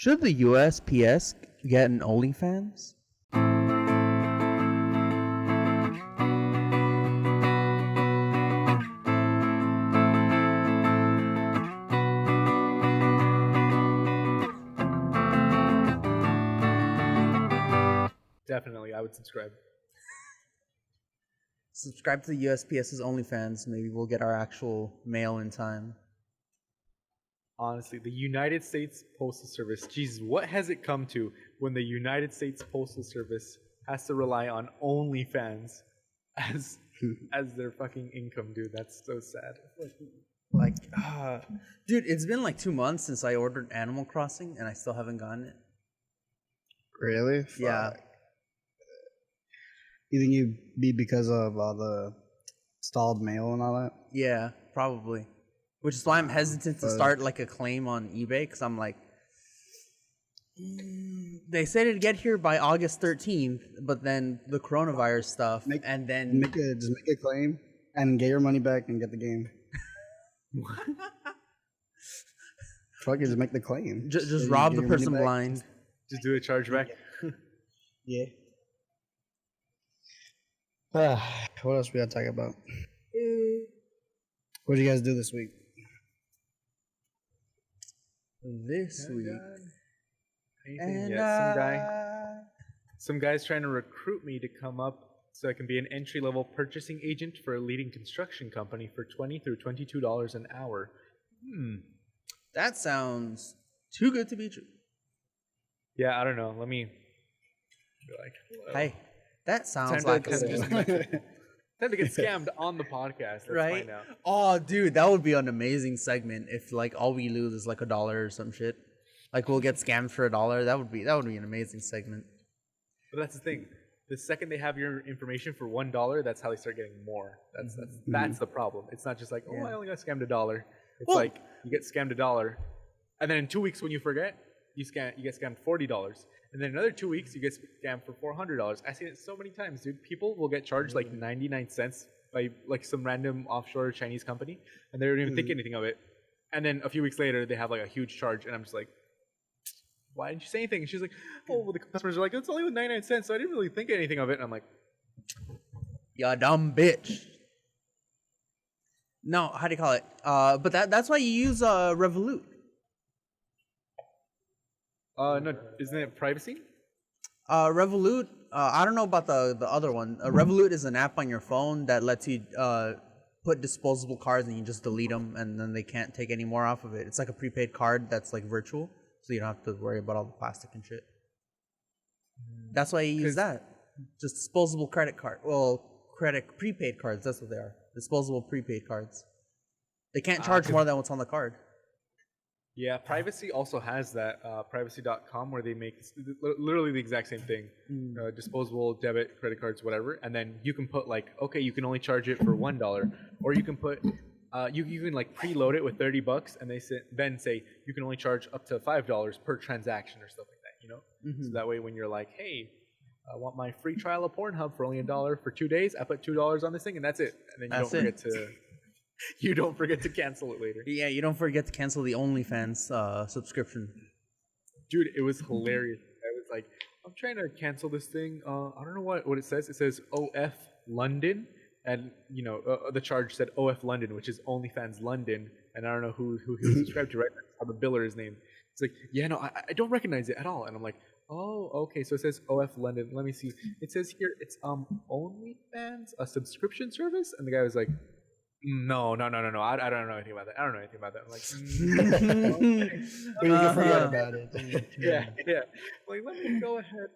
Should the USPS get an OnlyFans? Definitely, I would subscribe. Subscribe to the USPS's OnlyFans. Maybe we'll get our actual mail in time. Honestly, the United States Postal Service, Jesus, what has it come to when the United States Postal Service has to rely on OnlyFans as their fucking income, dude? That's so sad. Like, dude, it's been like 2 months since I ordered Animal Crossing, and I still haven't gotten it. Really? Yeah. You think it'd be because of all the stalled mail and all that? Yeah, probably. Which is why I'm hesitant to start like a claim on eBay, because I'm like, they said it'd get here by August 13th, but then the coronavirus stuff, and then just make a claim and get your money back and get the game. Fuck it, just make the claim. Just rob the person blind. Just do a chargeback. Yeah. What else we gotta talk about? What did you guys do this week? This week. Anything yet? Some guy's trying to recruit me to come up so I can be an entry-level purchasing agent for a leading construction company for $20 through $22 an hour. That sounds too good to be true. Yeah, I don't know. Let me be like, hello. Hey, that sounds Time like to get scammed on the podcast. Let's right? find out. Oh, dude, that would be an amazing segment if like all we lose is like $1 or some shit. Like we'll get scammed for $1. That would be an amazing segment. But that's the thing. The second they have your information for $1, that's how they start getting more. That's the problem. It's not just like, oh, I only got scammed $1. It's like you get scammed $1, and then in 2 weeks when you forget, you get scammed $40. And then another 2 weeks, you get scammed for $400. I've seen it so many times, dude. People will get charged like 99 cents by like some random offshore Chinese company, and they don't even think anything of it. And then a few weeks later, they have like a huge charge, and I'm just like, why didn't you say anything? And she's like, oh, well, the customers are like, it's only 99 cents, so I didn't really think anything of it. And I'm like, ya dumb bitch. No, how do you call it? But that's why you use Revolut. no, isn't it privacy? Revolut, I don't know about the other one. Revolut is an app on your phone that lets you put disposable cards and you just delete them and then they can't take any more off of it. It's like a prepaid card that's like virtual, so you don't have to worry about all the plastic and shit. That's why you use that. Just disposable credit card. Well, prepaid cards, that's what they are. Disposable prepaid cards. They can't charge more than what's on the card. Yeah, Privacy also has that, privacy.com, where they make literally the exact same thing. Disposable debit, credit cards, whatever. And then you can put like, okay, you can only charge it for $1. Or you can put, you can like preload it with $30 and they then say you can only charge up to $5 per transaction or stuff like that, you know? So that way when you're like, hey, I want my free trial of Pornhub for only $1 for 2 days, I put $2 on this thing and that's it. And then you don't forget to cancel it later. Yeah, you don't forget to cancel the OnlyFans subscription. Dude, it was hilarious. I was like, I'm trying to cancel this thing. I don't know what it says. It says OF London. And, you know, the charge said OF London, which is OnlyFans London. And I don't know who he subscribed to, right? How the biller is named. It's like, yeah, no, I don't recognize it at all. And I'm like, oh, okay. So it says OF London. Let me see. It says here it's OnlyFans, a subscription service. And the guy was like, No. I don't know anything about that. I'm like, But you can forget about it. yeah. Like, let me go ahead.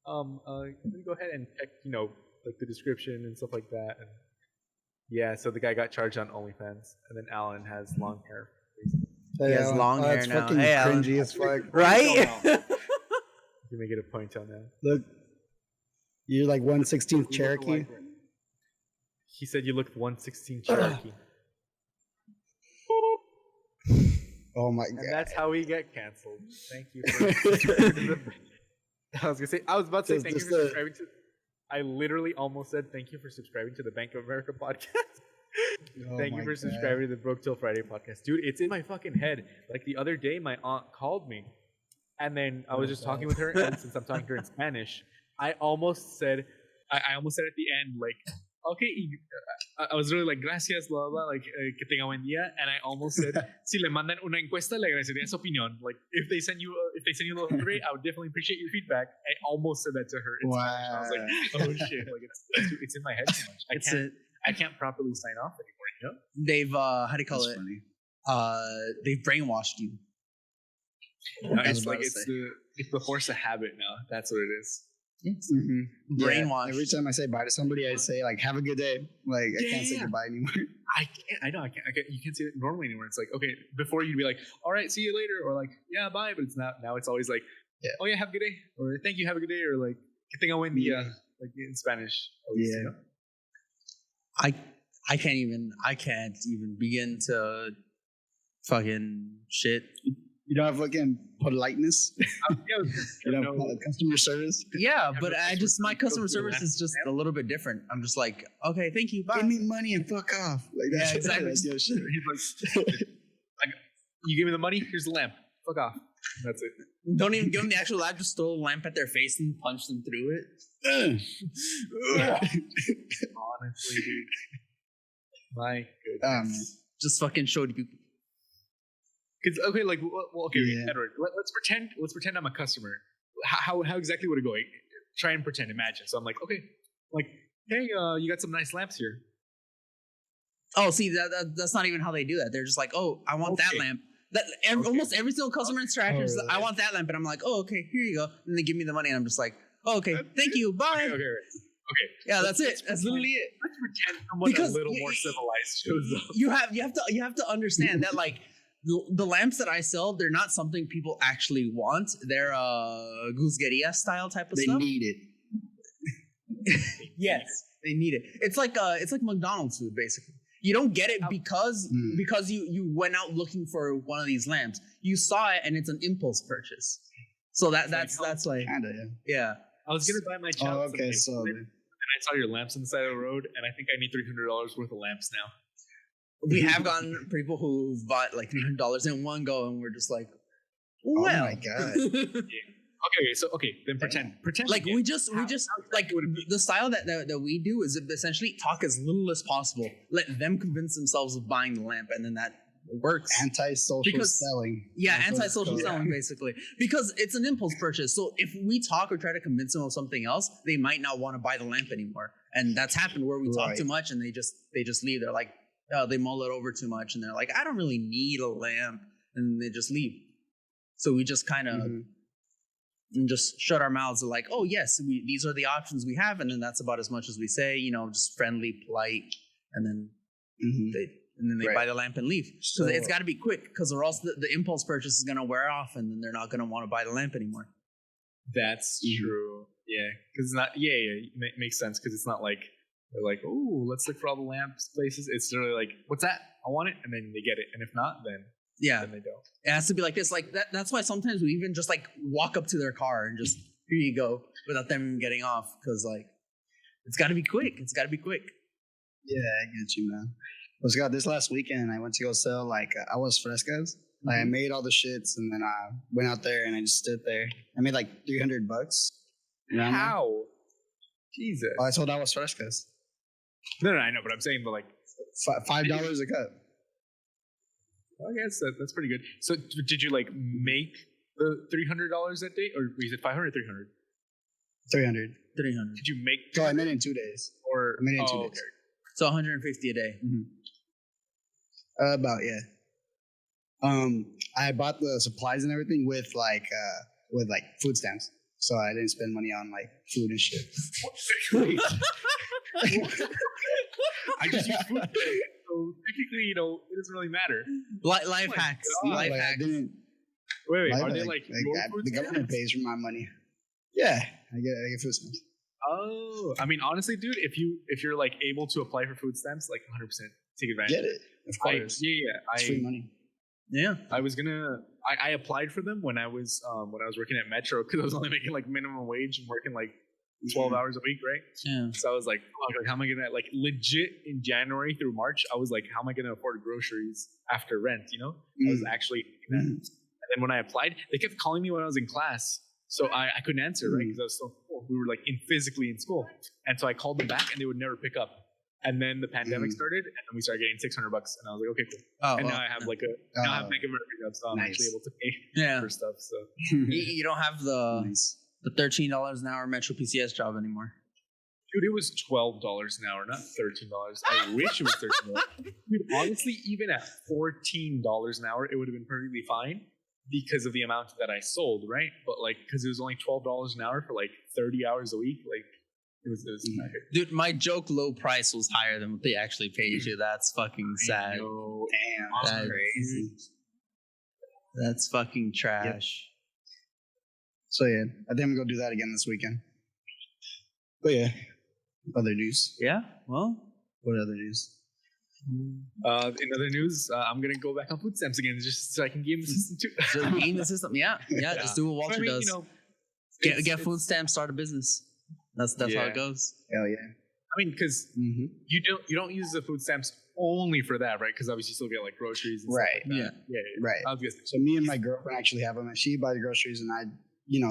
And check, you know, like the description and stuff like that. And yeah, so the guy got charged on OnlyFans, and then Alan has long hair. He has long hair it's now. fucking Hey, Alan. cringy as fuck. Right? You may get a ponytail now. Look, you're like 1/16th Cherokee. He said you looked 1/16 Cherokee. Oh my god. And that's how we get canceled. Thank you for I was about to say thank you for subscribing to I literally almost said thank you for subscribing to the Bank of America podcast. Thank you for subscribing to the Broke Till Friday podcast. Dude, it's in my fucking head. Like the other day, my aunt called me And then I was just talking with her, and since I'm talking to her in Spanish, I almost said at the end, like, okay, I was really like, gracias, blah, blah, like, que tenga buen día. And I almost said, si le mandan una encuesta, le agradecería su opinión. Like, if they send you a little survey, I would definitely appreciate your feedback. I almost said that to her in Spanish. I was like, oh shit, like, it's in my head too much. I can't properly sign off anymore, you know? They've, how do you call That's it? funny. They've brainwashed you. It's like, it's the force of habit now. That's what it is. Mm-hmm. Brainwash. Every time I say bye to somebody, I say like, "Have a good day." Like I can't say Yeah. goodbye anymore. I can't. You can't say it normally anymore. It's like, okay, before you'd be like, all right, see you later, or like, yeah, bye. But it's not. Now it's always like, oh yeah, have a good day, or thank you, have a good day, or like, que tenga buen día, like in Spanish. Always, Yeah. you know? I can't even begin to fucking shit. You don't have fucking politeness. Yeah, You don't have customer service. Yeah, Yeah, but but I just my customer customer service is just a little bit different. I'm just like, okay, thank you, bye. Give me money and fuck off. Like Yeah, that's exactly. That's your shit. He's like, you give me the money, here's the lamp. Fuck off. That's it. Don't even give them the actual lamp. Just throw a lamp at their face and punch them through it. Honestly, dude. My goodness. Just Just fucking showed you. Because okay, like, well, okay, Yeah. Edward. Let's pretend I'm a customer. How exactly would it go? Like, try and pretend. Imagine. So I'm like, okay, like, hey, you got some nice lamps here. Oh, see, that's not even how they do that. They're just like, oh, I want that Okay. lamp. Almost every single customer interaction is, really? I want that lamp, and I'm like, oh, okay, here you go. And they give me the money, and I'm just like, oh, okay, That's thank it? you, bye. Okay. Yeah, that's Let's it. That's literally it. Let's pretend someone Because a little y- more y- civilized shows up. You have to understand that like the lamps that I sell, they're not something people actually want. They're guzgueria style type of they stuff. need it. Yes, they need it. It's like McDonald's food basically. You don't get it because you went out looking for one of these lamps. You saw it and it's an impulse purchase. So that's like Kinda, yeah. I was gonna buy my yeah. child Oh, some okay, lamps, so and I saw your lamps on the side of the road, and I think I need $300 worth of lamps now. We have gotten people who bought like $300 in one go, and we're just like, well, my God. Okay, then pretend. like again. we just like would it be? the style that we do is essentially talk as little as possible. Let them convince themselves of buying the lamp, and then that works. Antisocial Because- selling. Yeah, That's what it's antisocial called. selling basically, because it's an impulse purchase. So if we talk or try to convince them of something else, they might not want to buy the lamp anymore. And that's happened where we talk Right. too much and they just leave. They're like, they mull it over too much, and they're like, I don't really need a lamp, and they just leave. So we just kind of Mhm. just shut our mouths and like, oh yes, these are the options we have, and then that's about as much as we say. You know, just friendly, polite, and then Mhm. they Right. buy the lamp and leave. So So- it's got to be quick, because or else the impulse purchase is going to wear off, and then they're not going to want to buy the lamp anymore. That's Mhm. true. Yeah, because it's not. Yeah, makes sense because it's not like they're like, oh, let's look for all the lamps places. It's literally like, what's that? I want it, and then they get it, and if not, then Yeah, they don't. it has to be like this. Like that's why sometimes we even just like walk up to their car and just, here you go, without them getting off, because like it's got to be quick. It's got to be quick. Yeah, I get you, man. Well, Scott, this last weekend I went to go sell like I was frescas. Like, I made all the shits and then I went out there and I just stood there. I made like $300. around there. How? Jesus. Oh, I told I was frescas. No, I know, but I'm saying, but like, $5 a cup. I guess that's pretty good. So, did you like make the $300 that day, or was it 500 or 300? 300. 300. Did you make? So I made it in 2 days. Or I made it in 2 oh, days. So 150 a day. About, yeah. I bought the supplies and everything with food stamps. So I didn't spend money on like food and shit. Okay. I just use food. So technically, it doesn't really matter. Life my hacks. God. Life Like, I hacks. didn't. Wait, Like, are they like your food the government stamps? pays for my money? Yeah, I get food stamps. Oh, I mean, honestly, dude, if you're like able to apply for food stamps, like 100% take advantage. Get it, of course. It's free money. Yeah. I was gonna. I applied for them when I was working at Metro because I was only making like minimum wage and working like 12 hours a week, right? Yeah. So I was like, fuck, like, how am I gonna like legit in January through March? I was like, how am I gonna afford groceries after rent? You know, I was actually thinking that. then when I applied, they kept calling me when I was in class. So I couldn't answer, right? Because I was so full. We were like physically in school. And so I called them back and they would never pick up. And then the pandemic started and then we started getting $600. And I was like, okay, cool. Oh, And well, now I have like now I have Bank of America job, so I'm Nice. actually able to pay yeah. for stuff. So You don't have the Nice. $13 an hour Metro PCS job anymore. dude, it was $12 an hour, not $13. I wish it was $13. Dude, honestly, even at $14 an hour, it would have been perfectly fine because of the amount that I sold, right? But like, because it was only $12 an hour for like 30 hours a week, like it was not good. Dude, my joke low price was higher than what they actually paid you. That's fucking sad. No, Damn, that's That- crazy. That's fucking trash. So yeah, I think I'm gonna go do that again this weekend. But yeah, other news. Yeah. Well, What other news? in other news, I'm gonna go back on food stamps again just so I can game the system too. so game the system. Yeah. Yeah. Just do what Walter I mean, does. you know, Get food stamps, start a business. That's how Yeah. it goes. Hell yeah. I mean, because Mm-hmm. you don't use the food stamps only for that, right? Because obviously you still get like groceries and Right. stuff like that. Yeah. Right. I was gonna say, So me and my girlfriend actually have them, and she buys groceries, and I,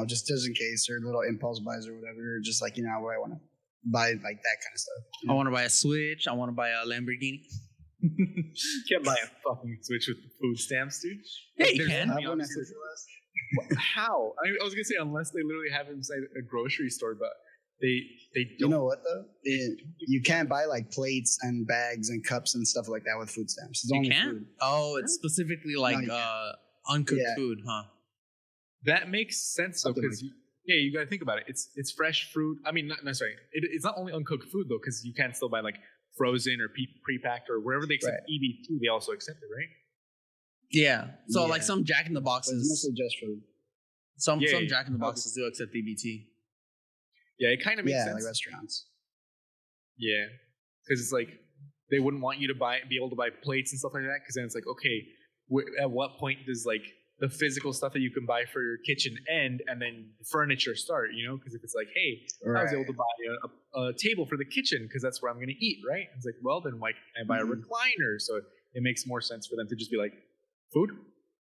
just just in case or little impulse buys or whatever, or just like where I want to buy like that kind of stuff. I want to buy a Switch. I want to buy a Lamborghini. you can't buy a fucking Switch with food stamps, dude. Yeah, you There's can. nothing I have one at obviously- Fisher West. How? I was gonna say unless they literally have it inside a grocery store, but they You don't. know what though? You can't buy like plates and bags and cups and stuff like that with food stamps. It's You only can't? food. Oh, it's specifically like you uncooked Yeah. food, huh? That makes sense though, Something because you got to think about it. It's fresh fruit. I mean, not sorry. It's not only uncooked food though, because you can still buy like frozen or pre-packed or wherever they accept Right. EBT, they also accept it, right? Yeah. So Yeah. like some Jack in the But it's Boxes, mostly just food. some Yeah, yeah. Jack in the Boxes do accept EBT. Yeah, it kind of makes Yeah, sense. like restaurants. Yeah, because it's like they wouldn't want you to be able to buy plates and stuff like that. Because then it's like, okay, at what point does like the physical stuff that you can buy for your kitchen end, and then furniture start? Because if it's like, hey, I was able to buy a table for the kitchen because that's where I'm going to eat, right? It's like, well, then why can't I buy a Mhm. recliner? So it makes more sense for them to just be like, food,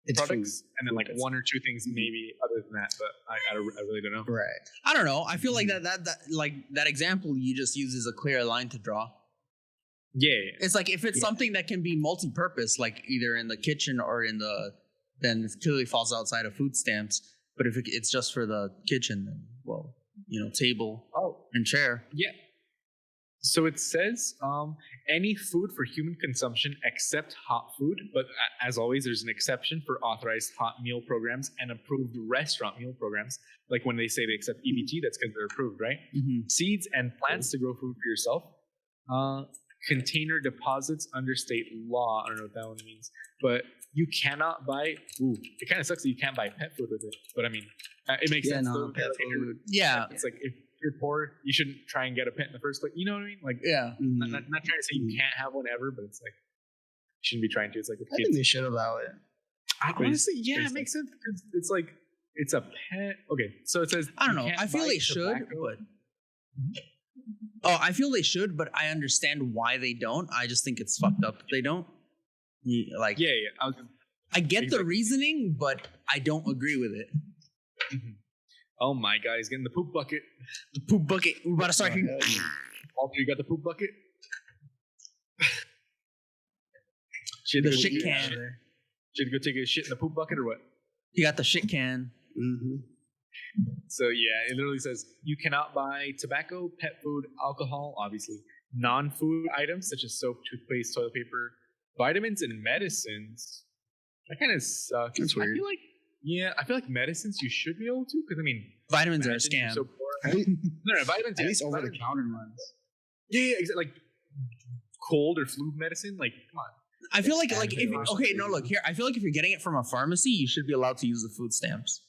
It's products, and then Food, like that's- one or two things maybe other than that. But I really don't know. Right. I don't know. I feel like that example you just used is a clear line to draw. Yeah, It's like if it's Yeah. something that can be multi-purpose, like either in the kitchen or then it clearly falls outside of food stamps. But if it's just for the kitchen, then well, table Oh, and chair. yeah. So it says any food for human consumption except hot food, but as always, there's an exception for authorized hot meal programs and approved restaurant meal programs. Like when they say they accept EBT, that's because they're approved, right? Mm-hmm. Seeds and plants to grow food for yourself. Container deposits under state law. I don't know what that one means, but you cannot buy. Ooh, it kind of sucks that you can't buy pet food with it. But I mean, it makes Yeah, sense. no, though. pet Container- food. Yeah, It's like if you're poor, you shouldn't try and get a pet in the first place. You know what I mean? Like, yeah. Mhm. not trying to say you can't have one ever, but it's like you shouldn't be trying to. It's like with I think kids. they should allow it. Honestly, yeah, There's it makes sense because it's like it's a pet. Okay, so it says I don't you know. can't I feel buy they should, tobacco. but I feel they should, but I understand why they don't. I just think it's fucked up if they don't. Like, Yeah. I get the exactly. reasoning, but I don't agree with it. Oh my god, he's getting the poop bucket. The poop bucket. We're about to start. Oh, hell yeah. Walter, you got the poop bucket. The shit can. Should go take a shit in the poop bucket or what? You got the shit can. Mm-hmm. So yeah, it literally says you cannot buy tobacco, pet food, alcohol, obviously, non-food items such as soap, toothpaste, toilet paper, vitamins, and medicines. That kind of sucks. That's weird. I feel like medicines you should be able to because I mean, Vitamins are a imagine you're scam. so poor. No, vitamins. At yeah, least over the vitamins. counter ones. Yeah, exactly. Like cold or flu medicine. Like, come on. I feel like Advil if or okay, no, something. look here. I feel like if you're getting it from a pharmacy, you should be allowed to use the food stamps.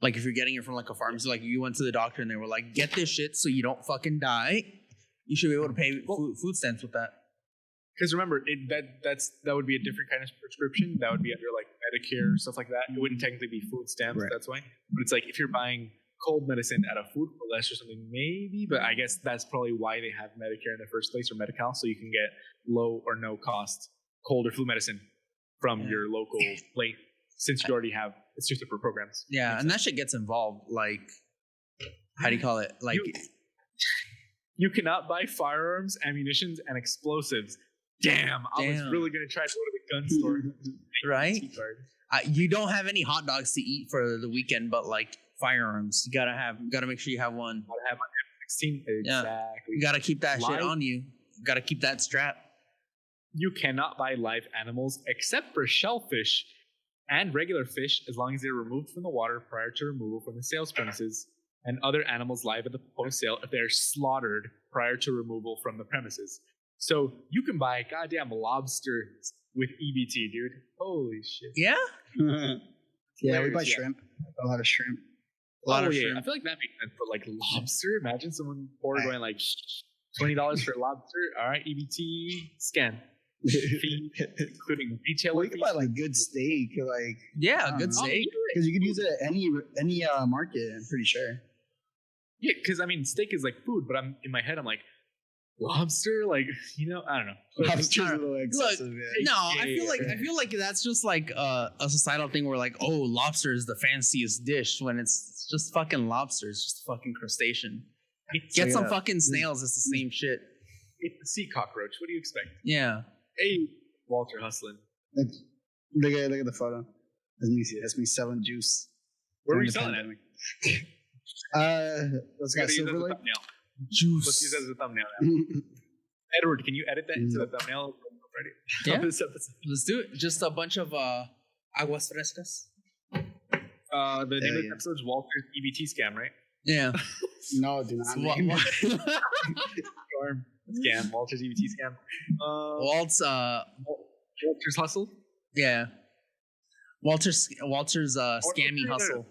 Like if you're getting it from like a pharmacy, like you went to the doctor and they were like, "Get this shit so you don't fucking die." You should be able to pay food stamps with that. Because remember, that would be a different kind of prescription. That would be under like Medicare or stuff like that. It wouldn't technically be food stamps. Right. That's why. But it's like if you're buying cold medicine at a food less or something, maybe. But I guess that's probably why they have Medicare in the first place or Medi-Cal, so you can get low or no cost cold or flu medicine from your local place since you already have It's 2 separate programs. Yeah, and that shit gets involved. Like, how do you call it? Like, You cannot buy firearms, ammunitions, and explosives. Damn, I was Damn. really gonna try to go to the gun store. right? Key card. You don't have any hot dogs to eat for the weekend, but like firearms, you gotta make sure you have one. Gotta have my M16. Yeah. Exactly. You gotta keep that shit Live- on you. You gotta keep that strap. You cannot buy live animals except for shellfish and regular fish as long as they're removed from the water prior to removal from the sales premises, and other animals live at the point of sale if they're slaughtered prior to removal from the premises. So you can buy goddamn lobster with EBT, dude. Holy shit. Yeah, Yeah, we Hilarious, buy yeah. shrimp. A lot of shrimp. a lot of yeah. shrimp. I feel like that makes sense, but like lobster, imagine someone poor Right. going like $20 for lobster. All right, EBT scan. Fee, including retailer Well, you can fees. buy like good steak, like Yeah, I good don't know. steak. because you could use it at any market. I'm pretty sure. Yeah, because I mean, steak is like food, but I'm in my head, I'm like, lobster, like I don't know. Lobster's a little excessive. yeah. No, I feel like that's just like a societal thing where like, oh, lobster is the fanciest dish when it's just fucking lobster. It's just a fucking crustacean. Get Check it some out. fucking snails. It's the same shit. It's a sea cockroach. What do you expect? Yeah. Hey, Walter hustling. Look at the photo. That's me selling juice. Where were during you the selling pandemic. Let's We got gotta use that Silver as a Lake. thumbnail. Let's Juice. use that as a thumbnail now. Edward, can you edit that into the thumbnail? Friday? Yeah. Of this episode. Let's do it. Just a bunch of aguas frescas. The name of the yeah. episode is Walter's EBT scam, right? Yeah. No, do not. What- name what- Scam. Scam. Walter's EBT scam. Walt's Walter's hustle. yeah. Walter's scammy no, no, no. hustle.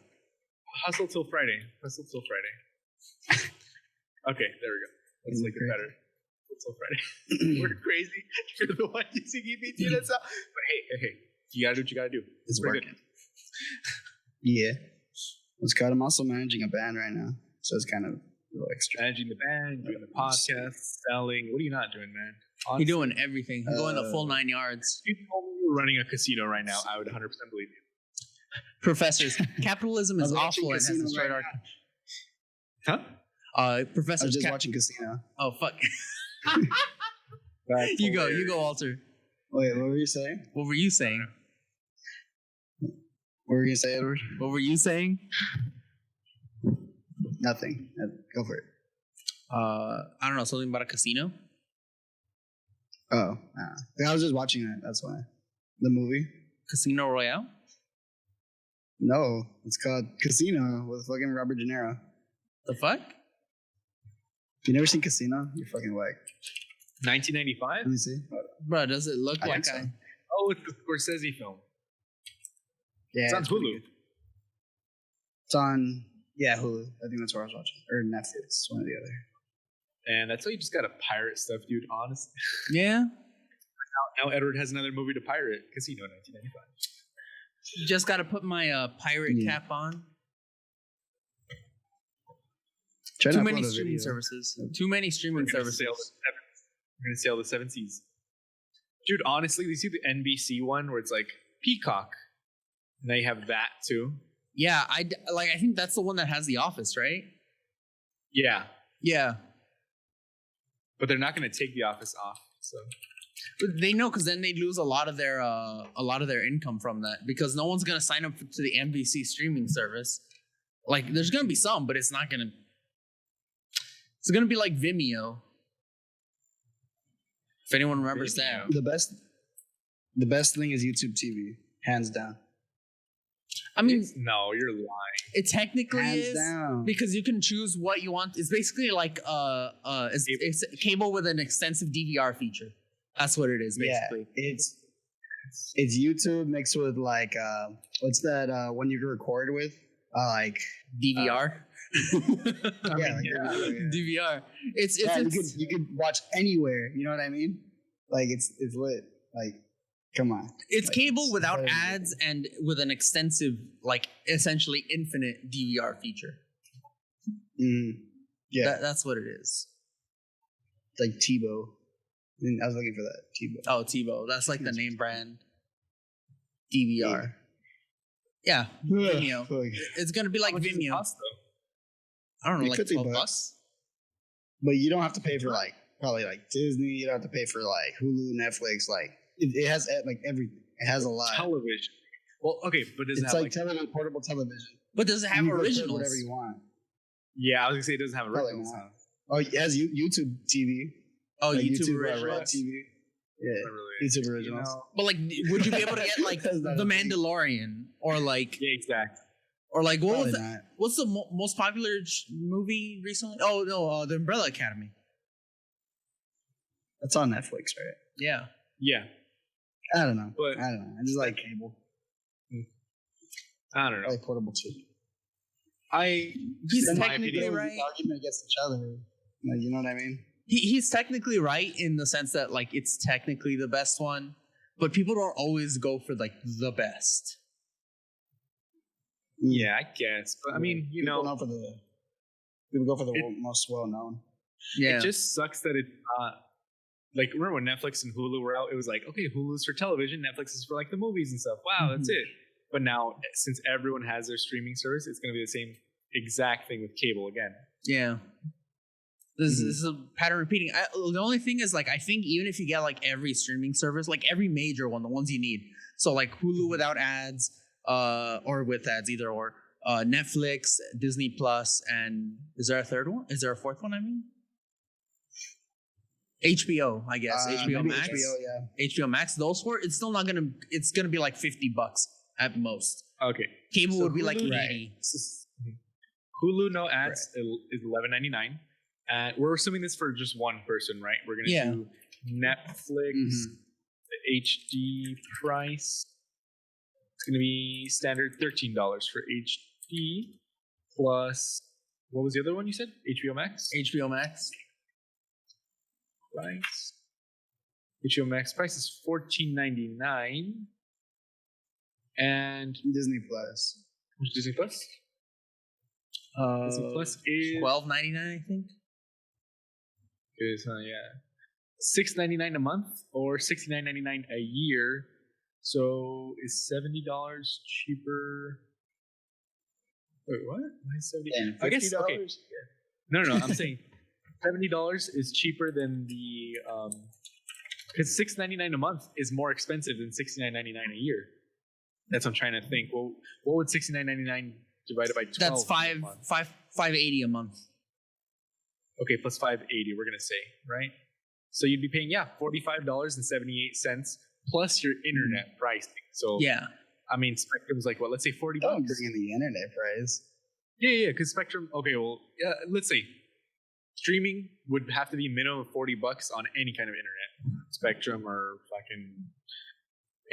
Hustle till Friday. Hustle till Friday. Okay, there we go. Let's make it better. Hustle till Friday. We're crazy. You're the one using EBT. That's how. But hey, you gotta do what you gotta do. It's We're working. Yeah. It's got. I'm also managing a band right now, so it's kind of a little extra. Managing the band, doing the podcast, selling. What are you not doing, man? You're Honestly, doing everything. You're going the full 9 yards. if you told me you were running a casino right now, I would 100% believe you. Professors, capitalism is I was watching awful and has Casino destroyed right our. Huh? I Professors. was just watching Casino. Oh fuck! That's You go, hilarious. Walter. Wait, what were you saying? What were you saying? What were you gonna say, Edward? What were you saying? Nothing. Go for it. I don't know, something about a casino. Oh, I was just watching it. That's why. The movie? Casino Royale. No, it's called Casino with fucking Robert De Niro. The fuck? You never seen Casino? You're fucking whack. 1995? Let me see. Bro, does it look I like think so. Oh, it's the Scorsese film. Yeah, It's on pretty Hulu. good. It's on Hulu. I think that's where I was watching, or Netflix, one or the other. And that's why you just gotta pirate stuff, dude. Honestly. Yeah. Now Edward has another movie to pirate. Casino 1995. Just gotta put my pirate Yeah. cap on. Try Too to many upload a streaming video. services. Too many We're streaming gonna sail services. we're gonna sail the 7 seas. Dude, honestly, you see the NBC one where it's like Peacock. And they have that too. Yeah, I think that's the one that has The Office, right? Yeah. Yeah. But they're not gonna take The Office off. So But they know, because then they lose a lot of their income from that, because no one's gonna sign up to the NBC streaming service. Like, there's gonna be some, but it's not gonna. It's gonna be like Vimeo. If anyone remembers that. The best thing is YouTube TV, hands down. I mean, no, you're lying. it technically Hands is down. because you can choose what you want. It's basically like it's cable with an extensive DVR feature. That's what it is, basically. Yeah, it's YouTube mixed with like what's that one you can record with? Like DVR. yeah, DVR. It's yeah, you could watch anywhere. You know what I mean? Like it's lit. Like, come on. It's Like, cable without very ads and with an extensive, like essentially infinite DVR feature. Yeah, That's what it is. like Tebow. I was looking for that Tebow. Oh, TiVo. That's like the name brand. DVR. Yeah, Vimeo. Fuck. It's gonna be like How much does it Vimeo. cost, though? I don't know, Like like 50 $12 bucks. bucks. But you don't have to pay for like probably like Disney. You don't have to pay for like Hulu, Netflix. Like it has like everything. It has a lot. Television. Well, okay, but does it It's have like television, portable television. But does it have You can record originals? whatever you want. Yeah, I was gonna say it doesn't have Probably originals. not. Huh? Oh, it has YouTube TV. Oh, Like YouTube Red originals. TV. Yeah, Not really. YouTube You originals. know? But like, would you be able to get like That's not The a thing. Mandalorian or like Yeah, exactly. what Probably was not. what's the most popular movie recently? Oh no, The Umbrella Academy. That's on Netflix, right? Yeah. Yeah, I don't know. But- I don't know. I just like cable. I don't I know. like portable TV. He's in my technically opinion, right. Argument against each other. Like, you know what I mean? He's technically right in the sense that like it's technically the best one, but people don't always go for like the best. Yeah, I guess. But I mean, you People know, for the people go for the It- most well known. Yeah. it just sucks that it's not. Like, remember when Netflix and Hulu were out? It was like, okay, Hulu's for television, Netflix is for like the movies and stuff. Wow, that's it. But now, since everyone has their streaming service, it's going to be the same exact thing with cable again. Yeah. This is a pattern repeating. The only thing is, like, I think even if you get like every streaming service, like every major one, the ones you need, so like Hulu without ads, or with ads, either or, Netflix, Disney Plus, and is there a third one? Is there a fourth one? I mean, HBO, I guess. HBO Maybe Max. HBO, yeah. HBO Max. Those four, it's still not gonna. It's gonna be like $50 at most. Okay. Cable So would be like Hulu- 80. Hulu, no ads, is $11.99. And we're assuming this for just one person, right? We're going to Yeah. do Netflix, the HD price. It's going to be standard $13 for HD plus, what was the other one you said? HBO Max? HBO Max. Price. HBO Max price is $14.99. And Disney Plus. Disney Plus? Disney Plus is $12.99, I think. $6.99 a month or $69.99 a year. So is $70 cheaper? Wait, what? Why is 70? And I guess okay. $50? No. I'm saying $70 is cheaper than the because $6.99 a month is more expensive than $69.99 a year. That's what I'm trying to think. Well, what would $69.99 divided by 12? That's be a month? $5.80 a month. Okay, plus $5.80, we're gonna say, right? So you'd be paying, $45.78 plus your internet pricing. So Yeah. I mean, Spectrum's like what? Let's say $40. Don't bring in the internet price. Yeah, because Spectrum. Okay, well, let's say streaming would have to be minimum of $40 on any kind of internet, Spectrum or fucking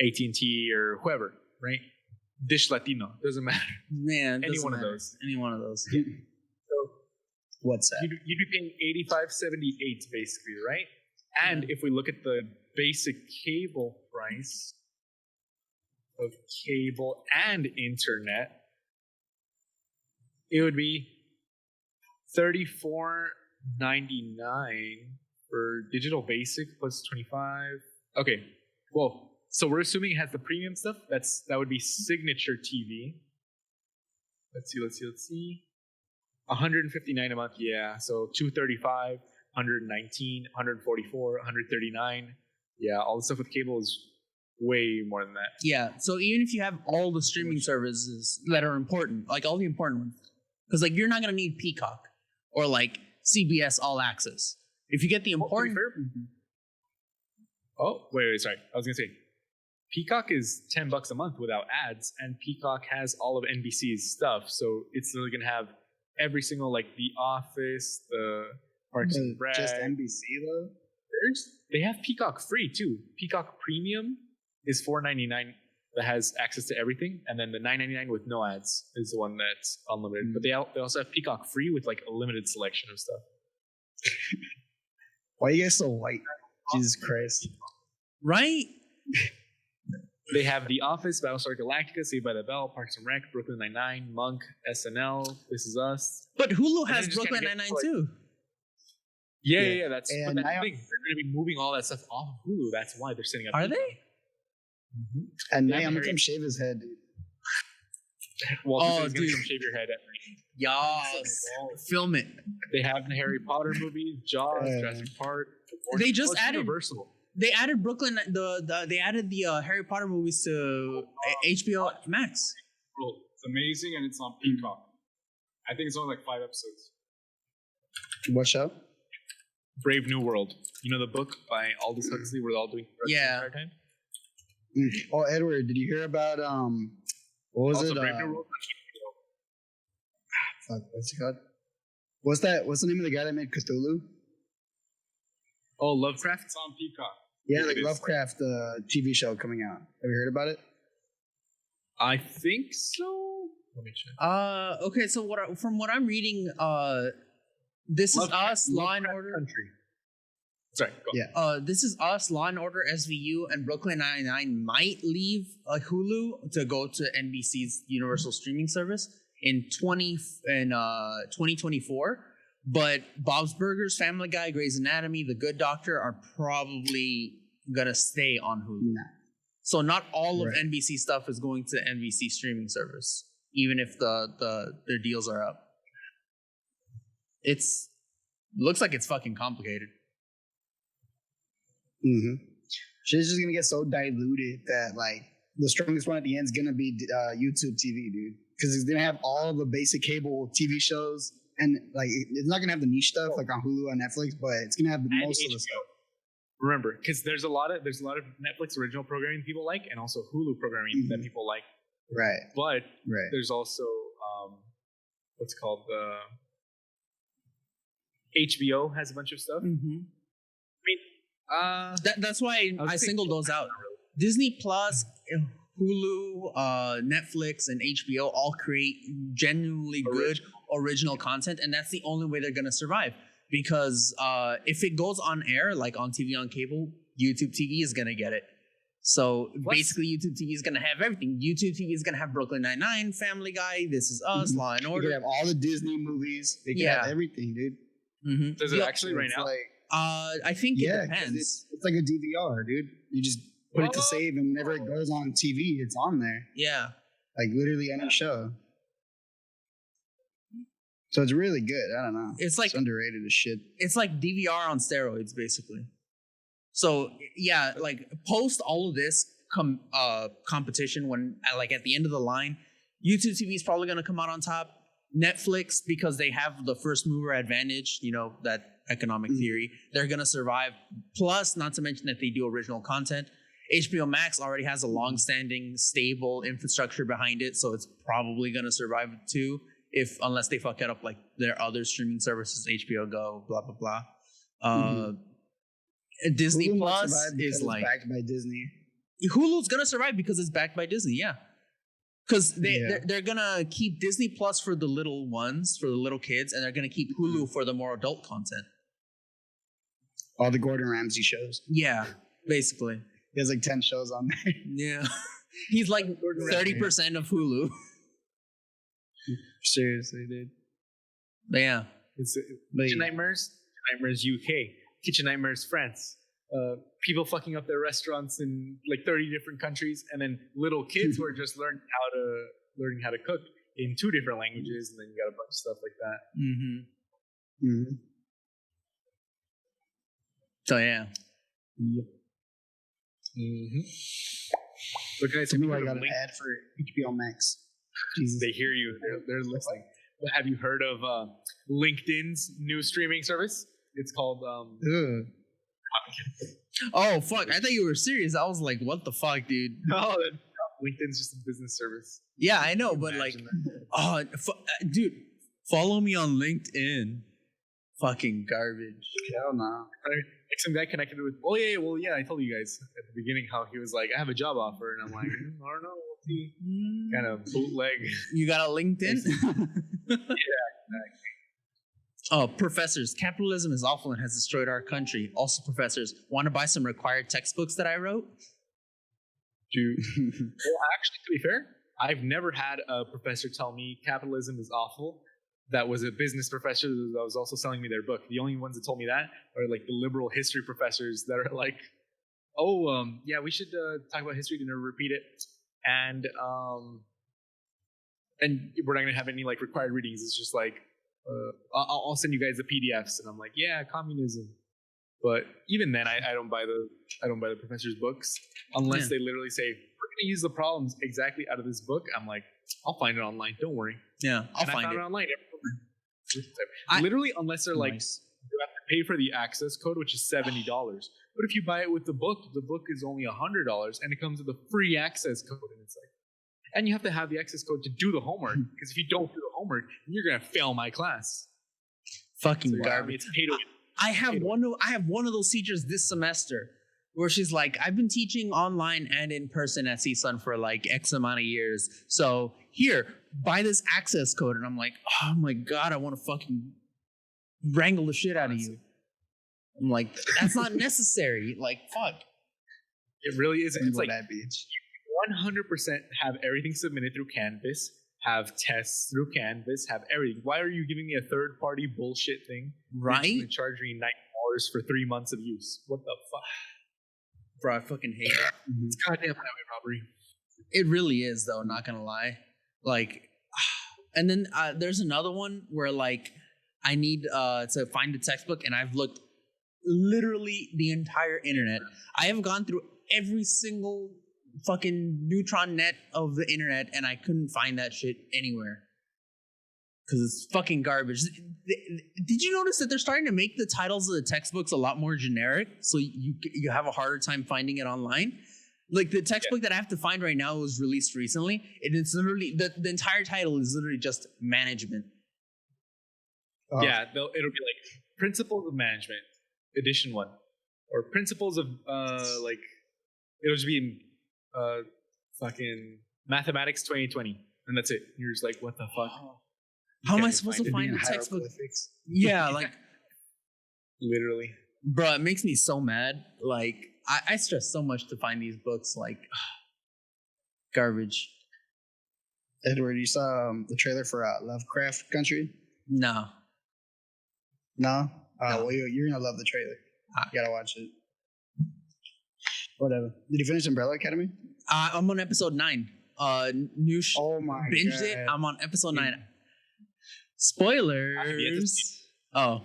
AT&T or whoever, right? Dish Latino, doesn't matter. Man, Any one of those. Any one of those. So What's that? you'd be paying $85.78 basically, right? And if we look at the basic cable price of cable and internet, it would be $34.99 for digital basic plus 25. Okay, well, so we're assuming it has the premium stuff. That would be Signature TV. Let's see. 159 a month, yeah. So 235, 119, 144, 139. Yeah, all the stuff with cable is way more than that. Yeah. So even if you have all the streaming services that are important, like all the important ones, because like you're not gonna need Peacock or like CBS All Access. If you get the important, Oh, wait, sorry. I was gonna say, Peacock is $10 a month without ads, and Peacock has all of NBC's stuff, so it's literally gonna have every single like The Office, the Parks and Rec. Just NBC though. They have Peacock free too. Peacock Premium is $4.99 that has access to everything, and then the $9.99 with no ads is the one that's unlimited. But they also have Peacock free with like a limited selection of stuff. Why are you guys so white? Jesus Christ. right? They have The Office, Battlestar Galactica, Saved by the Bell, Parks and Rec, Brooklyn Nine-Nine, Monk, SNL, This Is Us. But Hulu then has just Brooklyn kinda get Nine-Nine like- too. Yeah. That's And but that's I- the thing. They're going to be moving all that stuff off of Hulu. That's why they're setting up. Are Peacock. they? And Yeah, now I'm Harry. gonna shave his head, dude. Walter Oh, says he's gonna dude. come shave your head at night. Yes, film it. They have the Harry Potter movies, Jaws, Yeah. Jurassic Park. They just Plus added- Universal. They added Brooklyn. They added the Harry Potter movies to HBO Max. Bro, it's amazing and it's on Peacock. I think it's only like 5 episodes. What show? Brave New World. You know the book by Aldous Huxley where they're all doing drugs Yeah. the entire time? Oh, Edward, did you hear about what was Also, it? Brave New World. Fuck, what's it called? What's that? What's the name of the guy that made Cthulhu? Oh, Lovecraft? It's on Peacock. Yeah, It like is. Lovecraft TV show coming out. Have you heard about it? I think so. Let me check. Okay. So from what I'm reading, This Is Us, Law and Lovecraft Order. Country. Sorry, go. Yeah. This Is Us, Law and Order, SVU, and Brooklyn Nine-Nine might leave Hulu to go to NBC's Universal streaming service in 2024. But Bob's Burgers, Family Guy, Grey's Anatomy, The Good Doctor are probably gonna stay on Hulu. Nah. So not all of Right. NBC stuff is going to NBC streaming service, even if their deals are up. It's looks like it's fucking complicated. Mm-hmm. Shit's just gonna get so diluted that like the strongest one at the end is gonna be YouTube TV, dude. Because it's gonna have all the basic cable TV shows, and like it's not gonna have the niche stuff like on Hulu and Netflix, but it's gonna have the And most of the HBO. stuff. Remember, because there's a lot of Netflix original programming people like, and also Hulu programming that people like. Right. But Right. there's also what's called HBO has a bunch of stuff. Mm-hmm. That's why I was I singled thinking- those out. Disney Plus, Hulu, Netflix, and HBO all create genuinely good original content, and that's the only way they're gonna survive. Because if it goes on air, like on TV on cable, YouTube TV is gonna get it. So basically, YouTube TV is gonna have everything. YouTube TV is gonna have Brooklyn Nine-Nine, Family Guy, This Is Us, Law and You could Order. have all the Disney movies. They could have Yeah. everything, dude. Mm-hmm. Does it actually right It's now? like, I think yeah, it 'cause depends. it's like a DVR, dude. You just put it to Oh. save, and whenever it goes on TV, it's on there. Yeah. Like literally any show. So it's really good. I don't know. It's like It's underrated as shit. it's like DVR on steroids, basically. So yeah, like post all of this competition when like at the end of the line, YouTube TV is probably gonna come out on top. Netflix, because they have the first mover advantage, you know, that economic theory, they're gonna survive. Plus, not to mention that they do original content. HBO Max already has a long-standing, stable infrastructure behind it, so it's probably gonna survive too. Unless they fuck it up like their other streaming services, HBO Go, blah blah blah. Disney Hulu won't Plus survive because is it's like backed by Disney. Hulu's gonna survive because it's backed by Disney, yeah. Because Yeah. they're gonna keep Disney Plus for the little ones, for the little kids, and they're gonna keep Hulu for the more adult content. All the Gordon Ramsay shows. Yeah, basically. He has like 10 shows on there. Yeah, he's like 30% of Hulu. Seriously, dude. But yeah, It's But Kitchen Nightmares, UK, Kitchen Nightmares France. People fucking up their restaurants in like 30 different countries, and then little kids who are just learning how to cook in 2 different languages, and then you got a bunch of stuff like that. Mhm. so yeah. But guys, To have me, you I heard got of an ad for HBO Max. Jesus. They hear you. They're listening. But have you heard of LinkedIn's new streaming service? It's called. Ugh. Oh fuck! I thought you were serious. I was like, "What the fuck, dude?" No, LinkedIn's just a business service. Yeah, I know, but like, Imagine dude, follow me on LinkedIn. Fucking garbage. Hell no. Like some guy connected with. Oh yeah, well yeah. I told you guys at the beginning how he was like, I have a job offer, and I'm like, I don't know. We'll see. Kind of bootleg. You got a LinkedIn? Oh, professors, capitalism is awful and has destroyed our country. Also, professors, want to buy some required textbooks that I wrote? Well, actually, to be fair, I've never had a professor tell me capitalism is awful. That was a business professor that was also selling me their book. The only ones that told me that are like the liberal history professors that are like, oh, yeah, we should talk about history to never repeat it. And and we're not gonna have any like required readings. It's just like I'll send you guys the PDFs, and I'm like, yeah, communism. But even then, I don't buy the professor's books unless they literally say we're gonna use the problems exactly out of this book. I'm like, I'll find it online. Don't worry. Yeah, I'll And I find found it. it online. Literally, unless they're like, Nice. you have to pay for the access code, which is $70. But if you buy it with the book is only $100, and it comes with a free access code, and it's like, and you have to have the access code to do the homework, because if you don't do the homework, you're gonna fail my class. Fucking So, garbage. It's pay to win. I have one of those teachers this semester where she's like, I've been teaching online and in person at CSUN for like X amount of years. So here, buy this access code. And I'm like, oh my God, I want to fucking wrangle the shit out of you. I'm like, that's not necessary. Like, fuck. It really isn't. It's like that bitch. 100% have everything submitted through Canvas, have tests through Canvas, have everything. Why are you giving me a third-party bullshit thing? Right? You're gonna charge me $90 for 3 months of use. What the fuck? Bro, I fucking hate it. It's goddamn highway robbery. It really is, though, not gonna lie. Like, and then there's another one where like I need to find a textbook, and I've looked literally the entire internet. I have gone through every single fucking neutron net of the internet, and I couldn't find that shit anywhere because it's fucking garbage. Did you notice that they're starting to make the titles of the textbooks a lot more generic, so you have a harder time finding it online? Like the textbook that I have to find right now was released recently, and it's literally the entire title is literally just management. Oh. Yeah, it'll be like Principles of Management, Edition 1. Or Principles of, like, it'll just be fucking Mathematics 2020. And that's it. You're just like, what the fuck? How am I can't supposed find to it. find Being a textbook? hieroglyphics. Yeah, like, Literally. bro, it makes me so mad. Like, I stress so much to find these books. Like, garbage. Edward, you saw the trailer for Lovecraft Country? No. No? No. Well, you're gonna love the trailer. You gotta watch it. Whatever. Did you finish Umbrella Academy? I'm on episode 9. New Oh my binged god! it. I'm on episode 9. I have yet to Spoilers. Oh,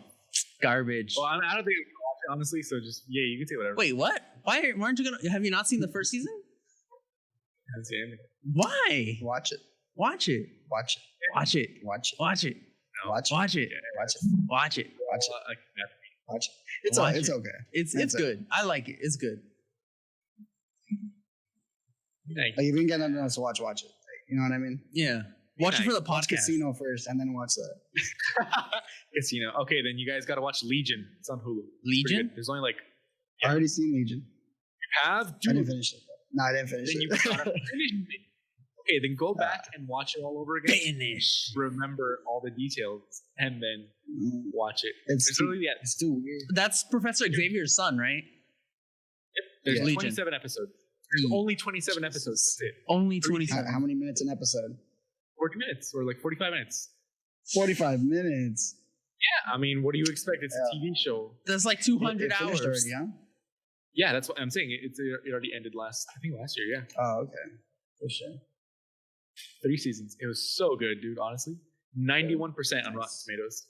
garbage. Well, I don't think I'm gonna watch it, honestly, so just, yeah, you can say whatever. Wait, what? Why aren't you gonna? Have you not seen the first season? I haven't seen anything. Why? Watch it. Watch it. Watch it. Watch it. Watch it. Watch it. Watch it. Watch it. Watch it. Watch it. Watch it. Like, Watch it. It's Watch it's it. okay. It's That's it. good. I like it. It's good. Thank Like if you can get nothing else to watch, watch it. Like, you know what I mean? Yeah. Watch it for the Watch podcast. Casino first, and then watch that. Casino. Okay, then you guys gotta watch Legion. It's on Hulu. It's pretty Legion? good. There's only like, I already seen Legion. have, I didn't dude. finish it. No, I didn't finish Then you it. gotta finish it. Okay, then go back and watch it all over again. Finish. Remember all the details, and then watch it. It's It's too, really, yeah. it's too weird. That's Professor Xavier's son, right? There's Yeah. Legion. 27 episodes. There's only 27 episodes. That's it. Only How, 27. how many minutes an episode? 40 minutes or like 45 minutes. 45 minutes. Yeah, I mean, what do you expect? It's a TV show. That's like It 200 finished hours. already, huh? Yeah, that's what I'm saying. It already ended last year. Yeah, Oh, okay. For sure. 3 seasons. It was so good, dude. Honestly, 91% on Rotten Tomatoes.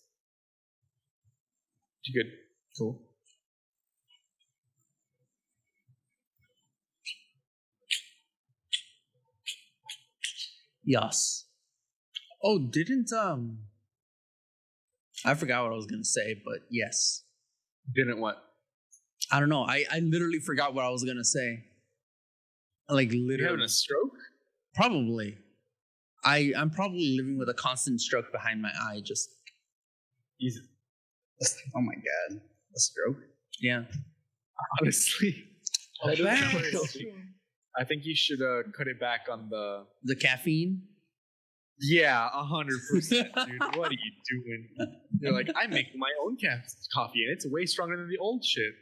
Pretty good. Cool. Yes. Oh, didn't I forgot what I was gonna say, but yes. Didn't what? I don't know. I literally forgot what I was gonna say. Like You literally, having a stroke? probably. I'm probably living with a constant stroke behind my eye. Just Easy. Oh my god. A stroke? yeah. Honestly, A that is bad crazy. I think you should cut it back on the. The caffeine. Yeah, 100%, dude. What are you doing? You're like, I'm making my own coffee, and it's way stronger than the old shit.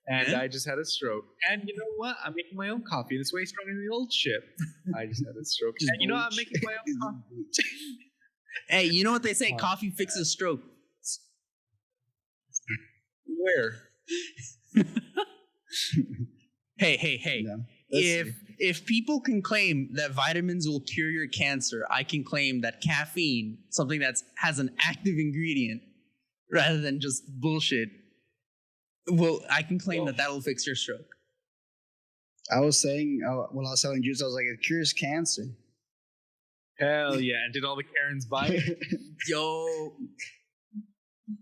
And Yeah. I just had a stroke. And you know what? I'm making my own coffee, and it's way stronger than the old shit. I just had a stroke. Just And you know what? I'm bleach. making my own coffee. Hey, you know what they say? Oh, Coffee fixes stroke. Where? Hey. Yeah. if people can claim that vitamins will cure your cancer, I can claim that caffeine, something that's has an active ingredient rather than just bullshit, I can claim that that'll fix your stroke. I was saying when I was selling juice, I was like, it cures cancer. Hell yeah! And did all the Karens buy it? Yo,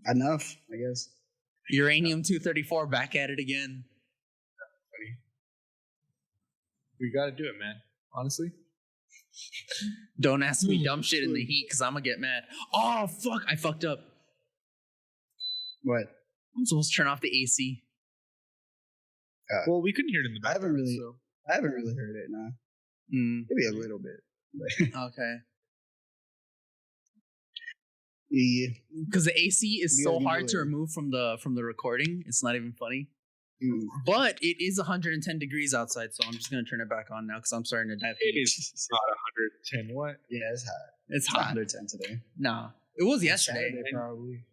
Enough, I guess. uranium-234 back at it again. We gotta do it, man. Honestly. Don't ask me dumb shit in the heat because I'm gonna get mad. Oh fuck! I fucked up. What? I'm supposed to turn off the AC. Well, we couldn't hear it in the I background. haven't really heard it. No, Mm, maybe a little bit. okay. Yeah. Because the AC is You so gotta hard do to it. remove from the recording. It's not even funny. Mm. But it is 110 degrees outside, so I'm just gonna turn it back on now because I'm starting to die. It is not 110. What? Yeah, it's hot. It's It's hot. 110 today. Nah, it was yesterday. Saturday, probably.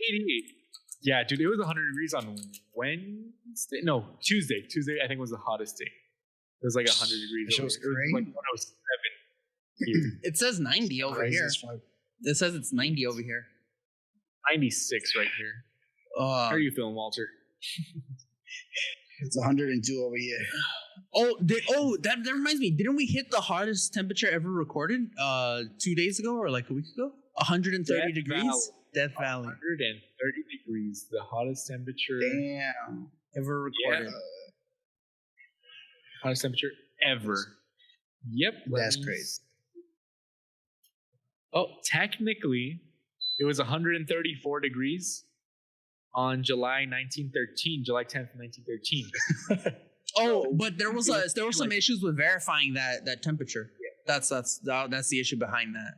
88. Yeah, dude, it was 100 degrees on Wednesday. No, Tuesday. Tuesday, I think, was the hottest day. It was like 100 degrees. That shit over was here. It crazy. was like 107 here. It says 90 over Crazy here. as fuck. It says it's 90 over here. 96 right here. How are you feeling, Walter? It's 102 over here. That reminds me. Didn't we hit the hottest temperature ever recorded 2 days ago or like a week ago? 130 Death degrees. Valley. Death Valley 130 degrees, the hottest temperature Damn. ever recorded. hottest temperature ever. Yep. That's crazy. Oh, technically, it was 134 degrees on July 1913, July 10th, 1913. Oh, but there was some issues with verifying that temperature. Yeah. That's the issue behind that.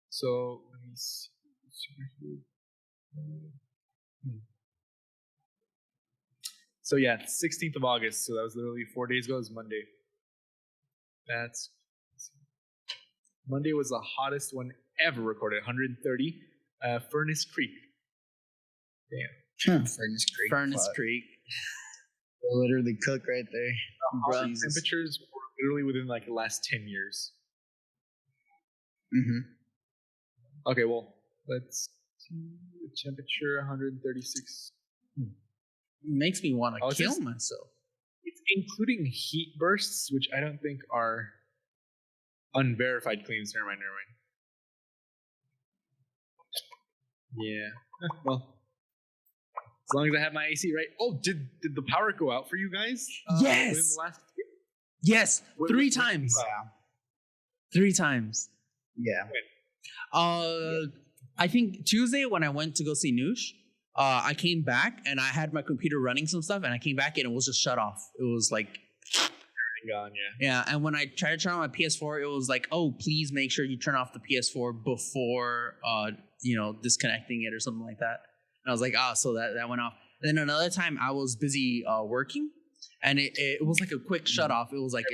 So let me see. So yeah, 16th of August. So that was literally 4 days ago. It was Monday. Monday was the hottest one ever recorded. 130. Furnace Creek. Damn. Furnace Creek. Furnace Fuck. Creek. They'll literally cook right there. Hottest Jesus. temperatures were literally within like the last 10 years. Mm-hmm. Okay, well, let's see the temperature 136. Makes me want Oh, to it's kill just- myself. It's including heat bursts, which I don't think are unverified claims. Never mind. Yeah. Well, as long as I have my AC right. Oh, did the power go out for you guys? Yes! Within the last Yes, Wait, 3 wait, times. Yeah. 3 times. Yeah. I think Tuesday when I went to go see Noosh, I came back and I had my computer running some stuff, and I came back and it was just shut off. It was like, gone, yeah. yeah. And when I tried to turn on my PS4, it was like, oh, please make sure you turn off the PS4 before, disconnecting it or something like that. And I was like, so that went off. And then another time I was busy working, and it was like a quick shut off. It was like,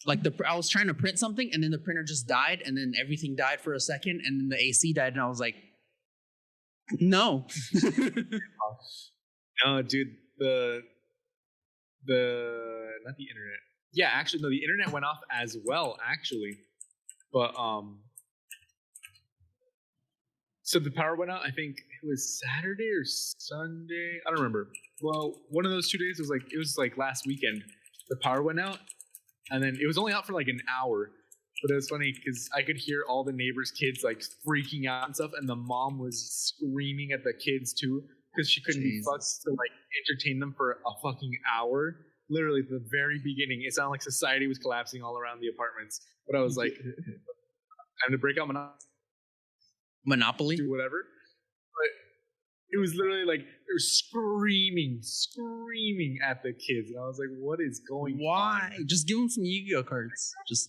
like I was trying to print something, and then the printer just died, and then everything died for a second, and then the AC died, and I was like, no. No, dude, the not the internet. Yeah, actually, no, the internet went off as well, actually. But so the power went out. I think it was Saturday or Sunday. I don't remember. Well, one of those 2 days was like last weekend. The power went out, and then it was only out for like an hour. But it was funny because I could hear all the neighbors' kids like freaking out and stuff, and the mom was screaming at the kids too because she couldn't be fucked to like entertain them for a fucking hour. Literally, at the very beginning, it sounded like society was collapsing all around the apartments. But I was like, time to break out Monopoly? do whatever. But it was literally like they're screaming at the kids, and I was like, what is going Why? on? Just give them some Yu-Gi-Oh cards. Just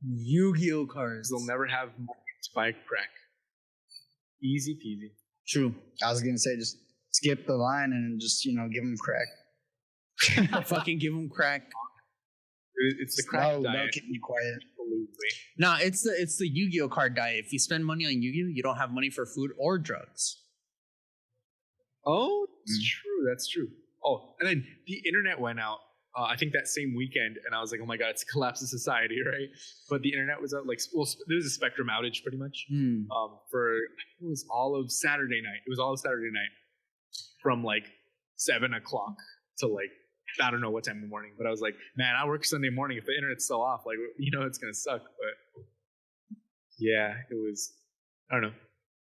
Yu-Gi-Oh cards. They'll never have money to buy crack. Easy peasy. True. I was gonna say just skip the line and just give them crack. Fucking give them crack. It's the crack No, diet. keep me quiet. Absolutely. No, it's the Yu-Gi-Oh card diet. If you spend money on Yu-Gi-Oh, you don't have money for food or drugs. Oh, that's true. That's true. Oh, and then the internet went out. I think that same weekend, and I was like, "Oh my god, it's a collapse of society, right?" But the internet was out. Like, well, there was a Spectrum outage, pretty much, for it was all of Saturday night. It was all of Saturday night, from like 7 o'clock to like I don't know what time in the morning. But I was like, "Man, I work Sunday morning. If the internet's still off, like it's gonna suck." But yeah, it was. I don't know.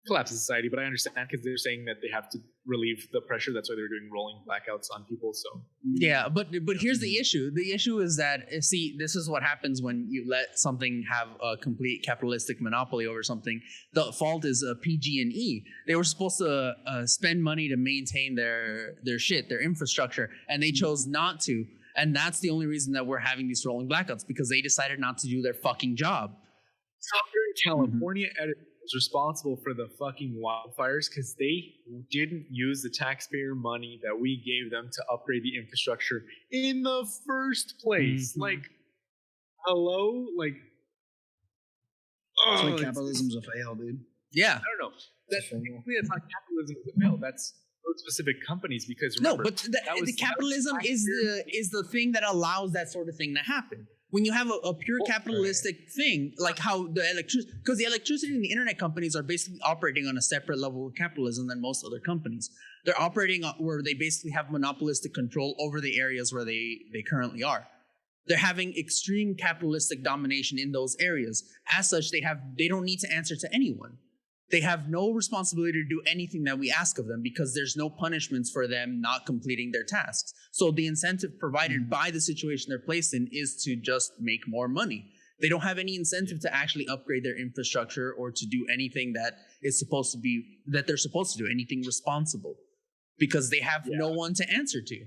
Collapse of society, but I understand because they're saying that they have to relieve the pressure. That's why they're doing rolling blackouts on people. So Yeah, but here's the issue. The issue is that see, this is what happens when you let something have a complete capitalistic monopoly over something. The fault is PG&E. They were supposed to spend money to maintain their shit, their infrastructure, and they chose not to. And that's the only reason that we're having these rolling blackouts because they decided not to do their fucking job. Southern California editor was responsible for the fucking wildfires because they didn't use the taxpayer money that we gave them to upgrade the infrastructure in the first place. Like, hello? Like, It's like capitalism's a fail, dude. Yeah. I don't know. That's not capitalism is a fail. That's those specific companies because remember, No, but the capitalism is the thing that allows that sort of thing to happen. When you have a pure capitalistic thing, like how the electricity, because the electricity and the internet companies are basically operating on a separate level of capitalism than most other companies. They're operating where they basically have monopolistic control over the areas where they currently are. They're having extreme capitalistic domination in those areas. As such, they don't need to answer to anyone. They have no responsibility to do anything that we ask of them because there's no punishments for them not completing their tasks. So the incentive provided by the situation they're placed in is to just make more money. They don't have any incentive to actually upgrade their infrastructure or to do anything that they're supposed to do, anything responsible, because they have no one to answer to.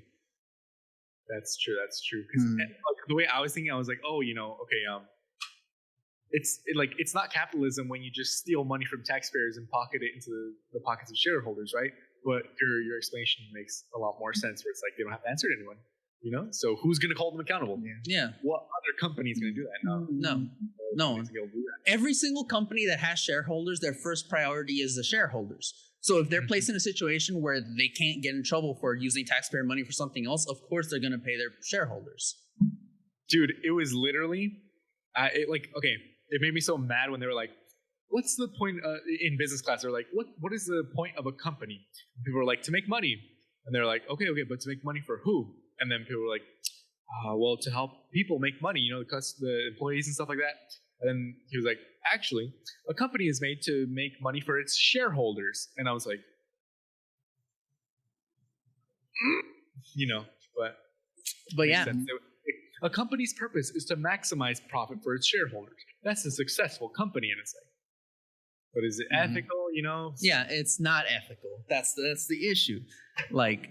That's true. That's true. Because like, the way I was thinking, I was like, oh, okay, it's not capitalism when you just steal money from taxpayers and pocket it into the pockets of shareholders, right? But your explanation makes a lot more sense where it's like they don't have to answer to anyone, So who's going to hold them accountable? Yeah. What other company is going to do that? No one. Every single company that has shareholders, their first priority is the shareholders. So if they're placed in a situation where they can't get in trouble for using taxpayer money for something else, of course they're going to pay their shareholders. Dude, it was literally, it made me so mad when they were like, what's the point in business class? They're like, what is the point of a company? And people were like, to make money. And they're like, okay, but to make money for who? And then people were like, well, to help people make money, the employees and stuff like that. And then he was like, actually, a company is made to make money for its shareholders. And I was like, but yeah. A company's purpose is to maximize profit for its shareholders. That's a successful company, and it's like, but is it ethical? Yeah, it's not ethical. That's the issue. Like,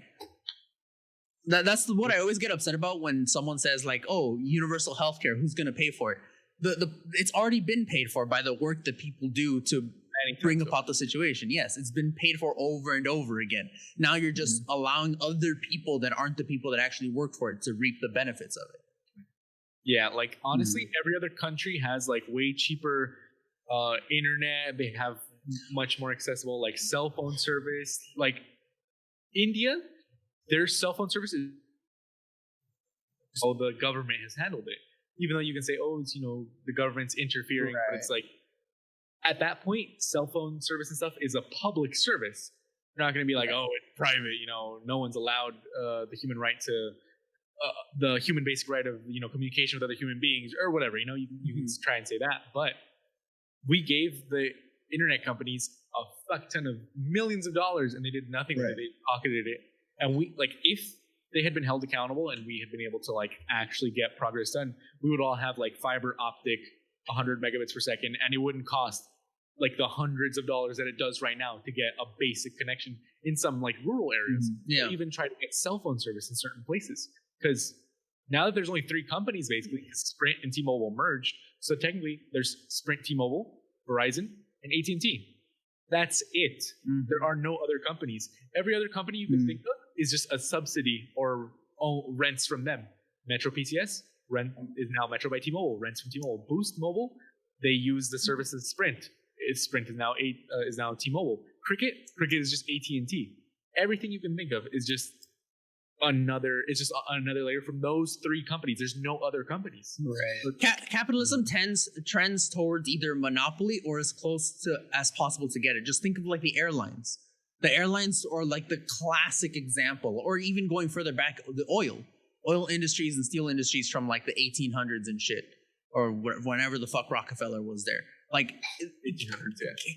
that's what I always get upset about when someone says like, "Oh, universal healthcare, who's going to pay for it?" It's already been paid for by the work that people do to bring about the situation. Yes, it's been paid for over and over again. Now you're just allowing other people that aren't the people that actually work for it to reap the benefits of it. Yeah, like honestly, every other country has like way cheaper internet. They have much more accessible like cell phone service. Like India, their cell phone service is the government has handled it. Even though you can say, oh, it's the government's interfering, but it's like at that point, cell phone service and stuff is a public service. You're not going to be like, oh, it's private. No one's allowed the human right to. The human basic right of communication with other human beings or whatever, you can try and say that, but we gave the internet companies a fuck ton of millions of dollars and they did nothing with it. They pocketed it, and we if they had been held accountable and we had been able to like actually get progress done, we would all have like fiber optic 100 megabits per second, and it wouldn't cost like the hundreds of dollars that it does right now to get a basic connection in some like rural areas. Or even try to get cell phone service in certain places. Because now that there's only 3 companies, basically, Sprint and T-Mobile merged. So technically, there's Sprint, T-Mobile, Verizon, and AT&T. That's it. There are no other companies. Every other company you can think of is just a subsidy or rents from them. Metro PCS is now Metro by T-Mobile, rents from T-Mobile. Boost Mobile, they use the services Sprint. Sprint is now T-Mobile. Cricket is just AT&T. Everything you can think of is just another layer from those three companies. There's no other companies. Right. Capitalism trends towards either monopoly or as close to as possible to get it. Just think of like the airlines. The airlines are like the classic example, or even going further back, the oil industries and steel industries from like the 1800s and shit, or whenever the fuck Rockefeller was there. Like,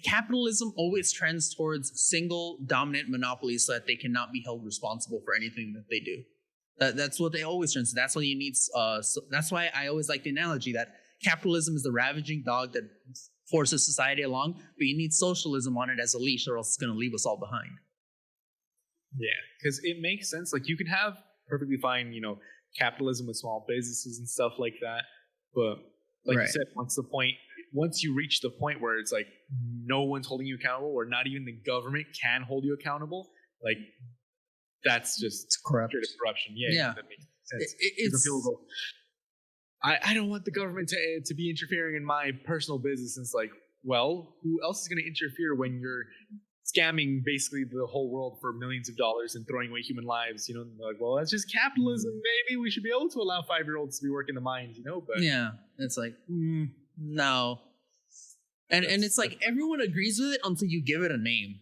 capitalism always trends towards single dominant monopolies so that they cannot be held responsible for anything that they do. That's what they always trend to. That's why you need. That's why I always like the analogy that capitalism is the ravaging dog that forces society along, but you need socialism on it as a leash, or else it's going to leave us all behind. Yeah, because it makes sense. Like, you can have perfectly fine, capitalism with small businesses and stuff like that, but like you said, once you reach the point where it's like no one's holding you accountable, or not even the government can hold you accountable, like that's just corruption. Yeah, that makes sense. I don't want the government to be interfering in my personal business. And it's like, well, who else is going to interfere when you're scamming basically the whole world for millions of dollars and throwing away human lives? And they're like, well, that's just capitalism. Maybe we should be able to allow 5-year-olds to be working the mines, But yeah, it's like, no. And it's like everyone agrees with it until you give it a name.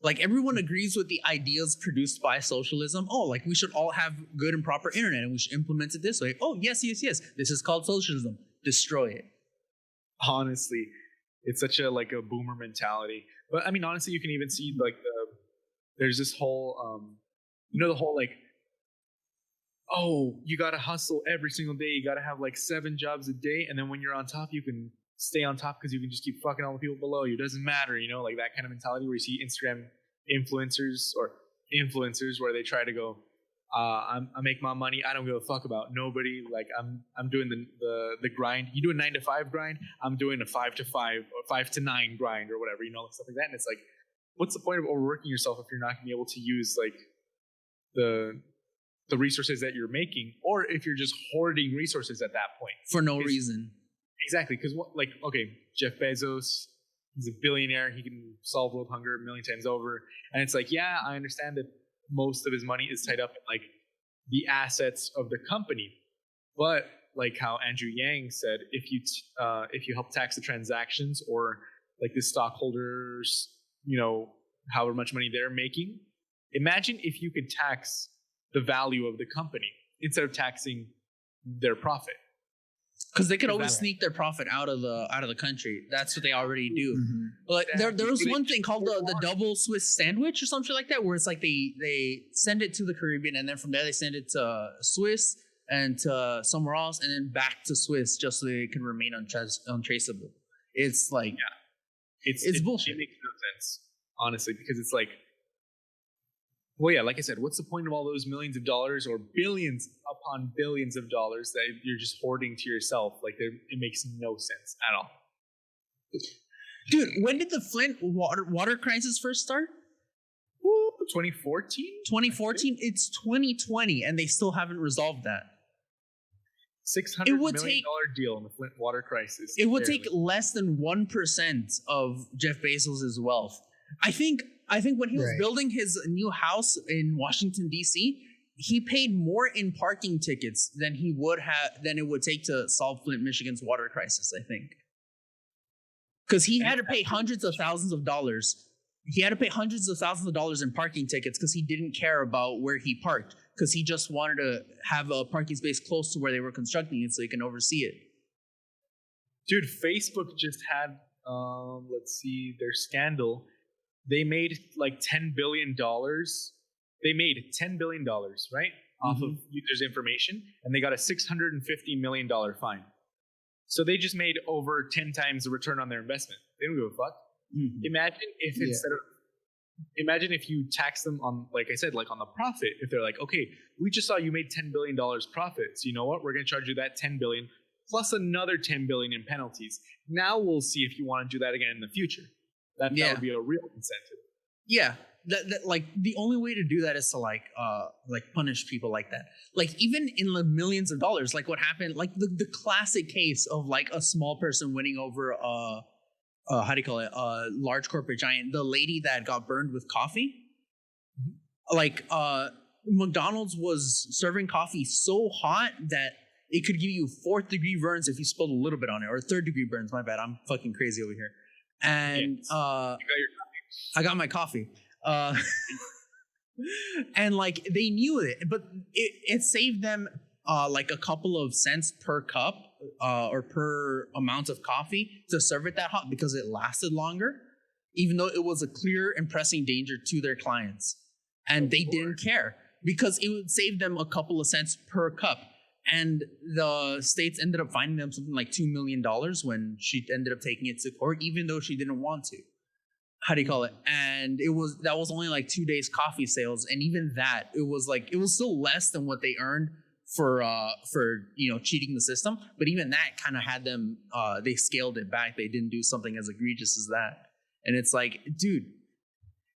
Like, everyone agrees with the ideas produced by socialism. Oh, like, we should all have good and proper internet and we should implement it this way. Oh, yes. This is called socialism. Destroy it. Honestly, it's such a boomer mentality. But I mean, honestly, you can even see there's this whole, the whole you got to hustle every single day. You got to have 7 jobs a day. And then when you're on top, you can stay on top because you can just keep fucking all the people below you. It doesn't matter, that kind of mentality where you see Instagram influencers where they try to go, I make my money. I don't give a fuck about nobody. Like, I'm doing the grind. You do a 9 to 5 grind. I'm doing a 5 to 5 or 5 to 9 grind or whatever, stuff like that. And it's like, what's the point of overworking yourself if you're not going to be able to use the resources that you're making, or if you're just hoarding resources at that point for no reason? Exactly, because Jeff Bezos, he's a billionaire. He can solve world hunger a million times over, and it's like, yeah, I understand that most of his money is tied up in the assets of the company, but like how Andrew Yang said, if you help tax the transactions or the stockholders, however much money they're making, imagine if you could tax the value of the company instead of taxing their profit. Because they could always sneak their profit out of the country. That's what they already do. Mm-hmm. Like there was one thing called the double Swiss sandwich or something like that, where it's like they send it to the Caribbean and then from there they send it to Swiss and to somewhere else and then back to Swiss just so they can remain untraceable. It's like it's bullshit. It makes no sense, honestly, because it's like, well, yeah, like I said, what's the point of all those millions of dollars or billions upon billions of dollars that you're just hoarding to yourself? It makes no sense at all. Dude, when did the Flint water crisis first start? 2014? 2014? It's 2020, and they still haven't resolved that. $600 million deal in the Flint water crisis. It would take less than 1% of Jeff Bezos' wealth. I think when he was building his new house in Washington, D.C., he paid more in parking tickets than it would take to solve Flint, Michigan's water crisis, I think. Because he had to pay hundreds of thousands of dollars. He had to pay hundreds of thousands of dollars in parking tickets because he didn't care about where he parked, because he just wanted to have a parking space close to where they were constructing it so he can oversee it. Dude, Facebook just had, their scandal. They made $10 billion. They made $10 billion, right? Off of users' information, and they got a $650 million fine. So they just made over 10 times the return on their investment. They don't give a fuck. Mm-hmm. Imagine if you tax them on, like I said, on the profit. If they're like, okay, we just saw you made $10 billion profit. So you know what? We're going to charge you that $10 billion plus another $10 billion in penalties. Now we'll see if you want to do that again in the future. That would be a real incentive. Yeah. That the only way to do that is to punish people like that. Even in the millions of dollars, what happened, the classic case of a small person winning over a large corporate giant, the lady that got burned with coffee. McDonald's was serving coffee so hot that it could give you 4th-degree burns if you spilled a little bit on it, or 3rd-degree burns. My bad, I'm fucking crazy over here. And Yes. You got your I got my coffee. And like they knew it, but it saved them like a couple of cents per cup or per amount of coffee to serve it that hot because it lasted longer, even though it was a clear and pressing danger to their clients. And they didn't care because it would save them a couple of cents per cup. And the states ended up finding them something like $2 million when she ended up taking it to court, even though she didn't want to. How do you call it? And that was only like 2 days coffee sales, and even that it was still less than what they earned for cheating the system. But even that kind of had them they scaled it back. They didn't do something as egregious as that. And it's like, dude,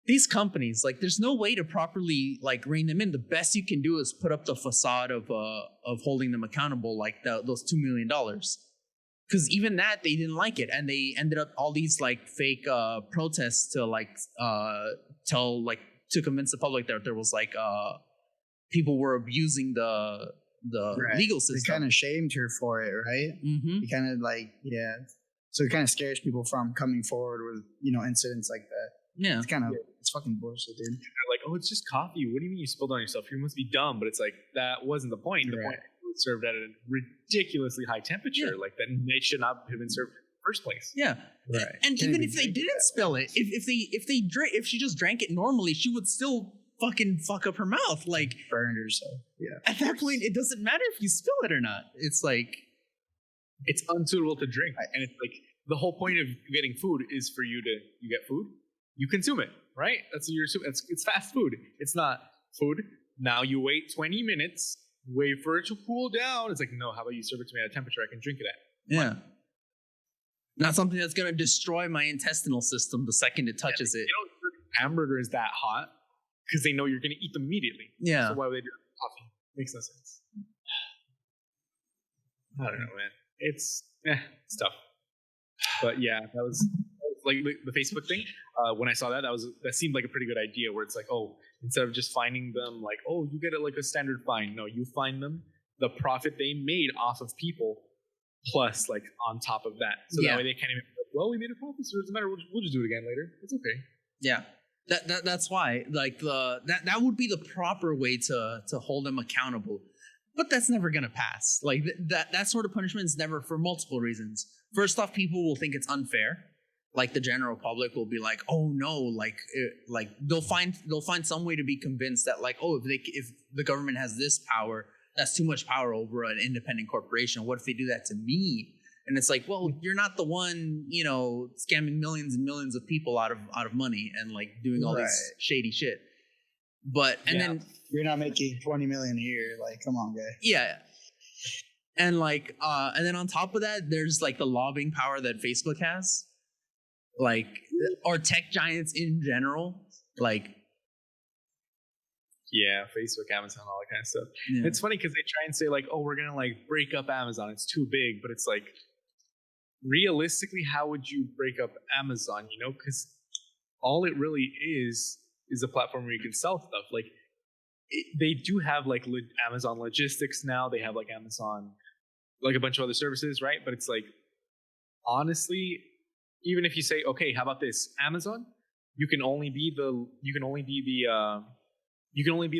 these companies, like, there's no way to properly like rein them in. The best you can do is put up the facade of holding them accountable, like those $2 million. Because even that, they didn't like it, and they ended up all these like fake protests to to convince the public that there was like people were abusing the Right. legal They system. kind of shamed her for it, right? Mm-hmm. He kind of so it kind of scares people from coming forward with incidents like that. Yeah. It's fucking bullshit, dude. They're like, oh, it's just coffee. What do you mean you spilled on yourself? You must be dumb. But it's like, that wasn't the point. The Right. point was served at a ridiculously high temperature. Yeah. Like, that they should not have been served in the first place. Yeah. Right. And Can't even even if they drink didn't spill it, if she just drank it normally, she would still fucking fuck up her mouth. Like, Burned herself. Yeah. at that point, it doesn't matter if you spill it or not. It's like, It's unsuitable to drink. And it's like, the whole point of getting food is for you get food, you consume it, right? That's what you're assuming. It's fast food. It's not food. Now you wait 20 minutes, wait for it to cool down. It's like, no, how about you serve it to me at a temperature I can drink it at? yeah. Not something that's going to destroy my intestinal system the second it touches it. They don't serve hamburgers that hot because they know you're going to eat them immediately. Yeah. So why would they do it with coffee? Makes no sense. I don't know, man. It's tough. But yeah, that was like the Facebook thing. When I saw that seemed like a pretty good idea. Where it's like, oh, instead of just finding them, like, oh, you get it like a standard fine. No, you fine them the profit they made off of people, plus like on top of that. So Yeah. that way they can't even be like, well, we made a profit, so it doesn't matter. We'll just do it again later. It's okay. Yeah. That's why, like, that would be the proper way to hold them accountable. But that's never gonna pass. Like, that sort of punishment is never, for multiple reasons. First off, people will think it's unfair. Like, the general public will be like, oh no, like they'll find some way to be convinced that, like, oh, if the government has this power, that's too much power over an independent corporation. What if they do that to me? And it's like, well, you're not the one, scamming millions and millions of people out of money and like doing all this shady shit. But then You're not making 20 million a year. Like, come on, guy. yeah. And like and then on top of that, there's like the lobbying power that Facebook has. Like, or tech giants in general. Like, Yeah, Facebook, Amazon, all that kind of stuff. yeah. It's funny because they try and say like, oh, we're gonna like break up Amazon. It's too big, but it's like, realistically, how would you break up Amazon? Because all it really is a platform where you can sell stuff. Like, they do have like Amazon Logistics now. They have like Amazon, like a bunch of other services, right? But it's like, honestly, even if you say, okay, how about this, Amazon? You can only be the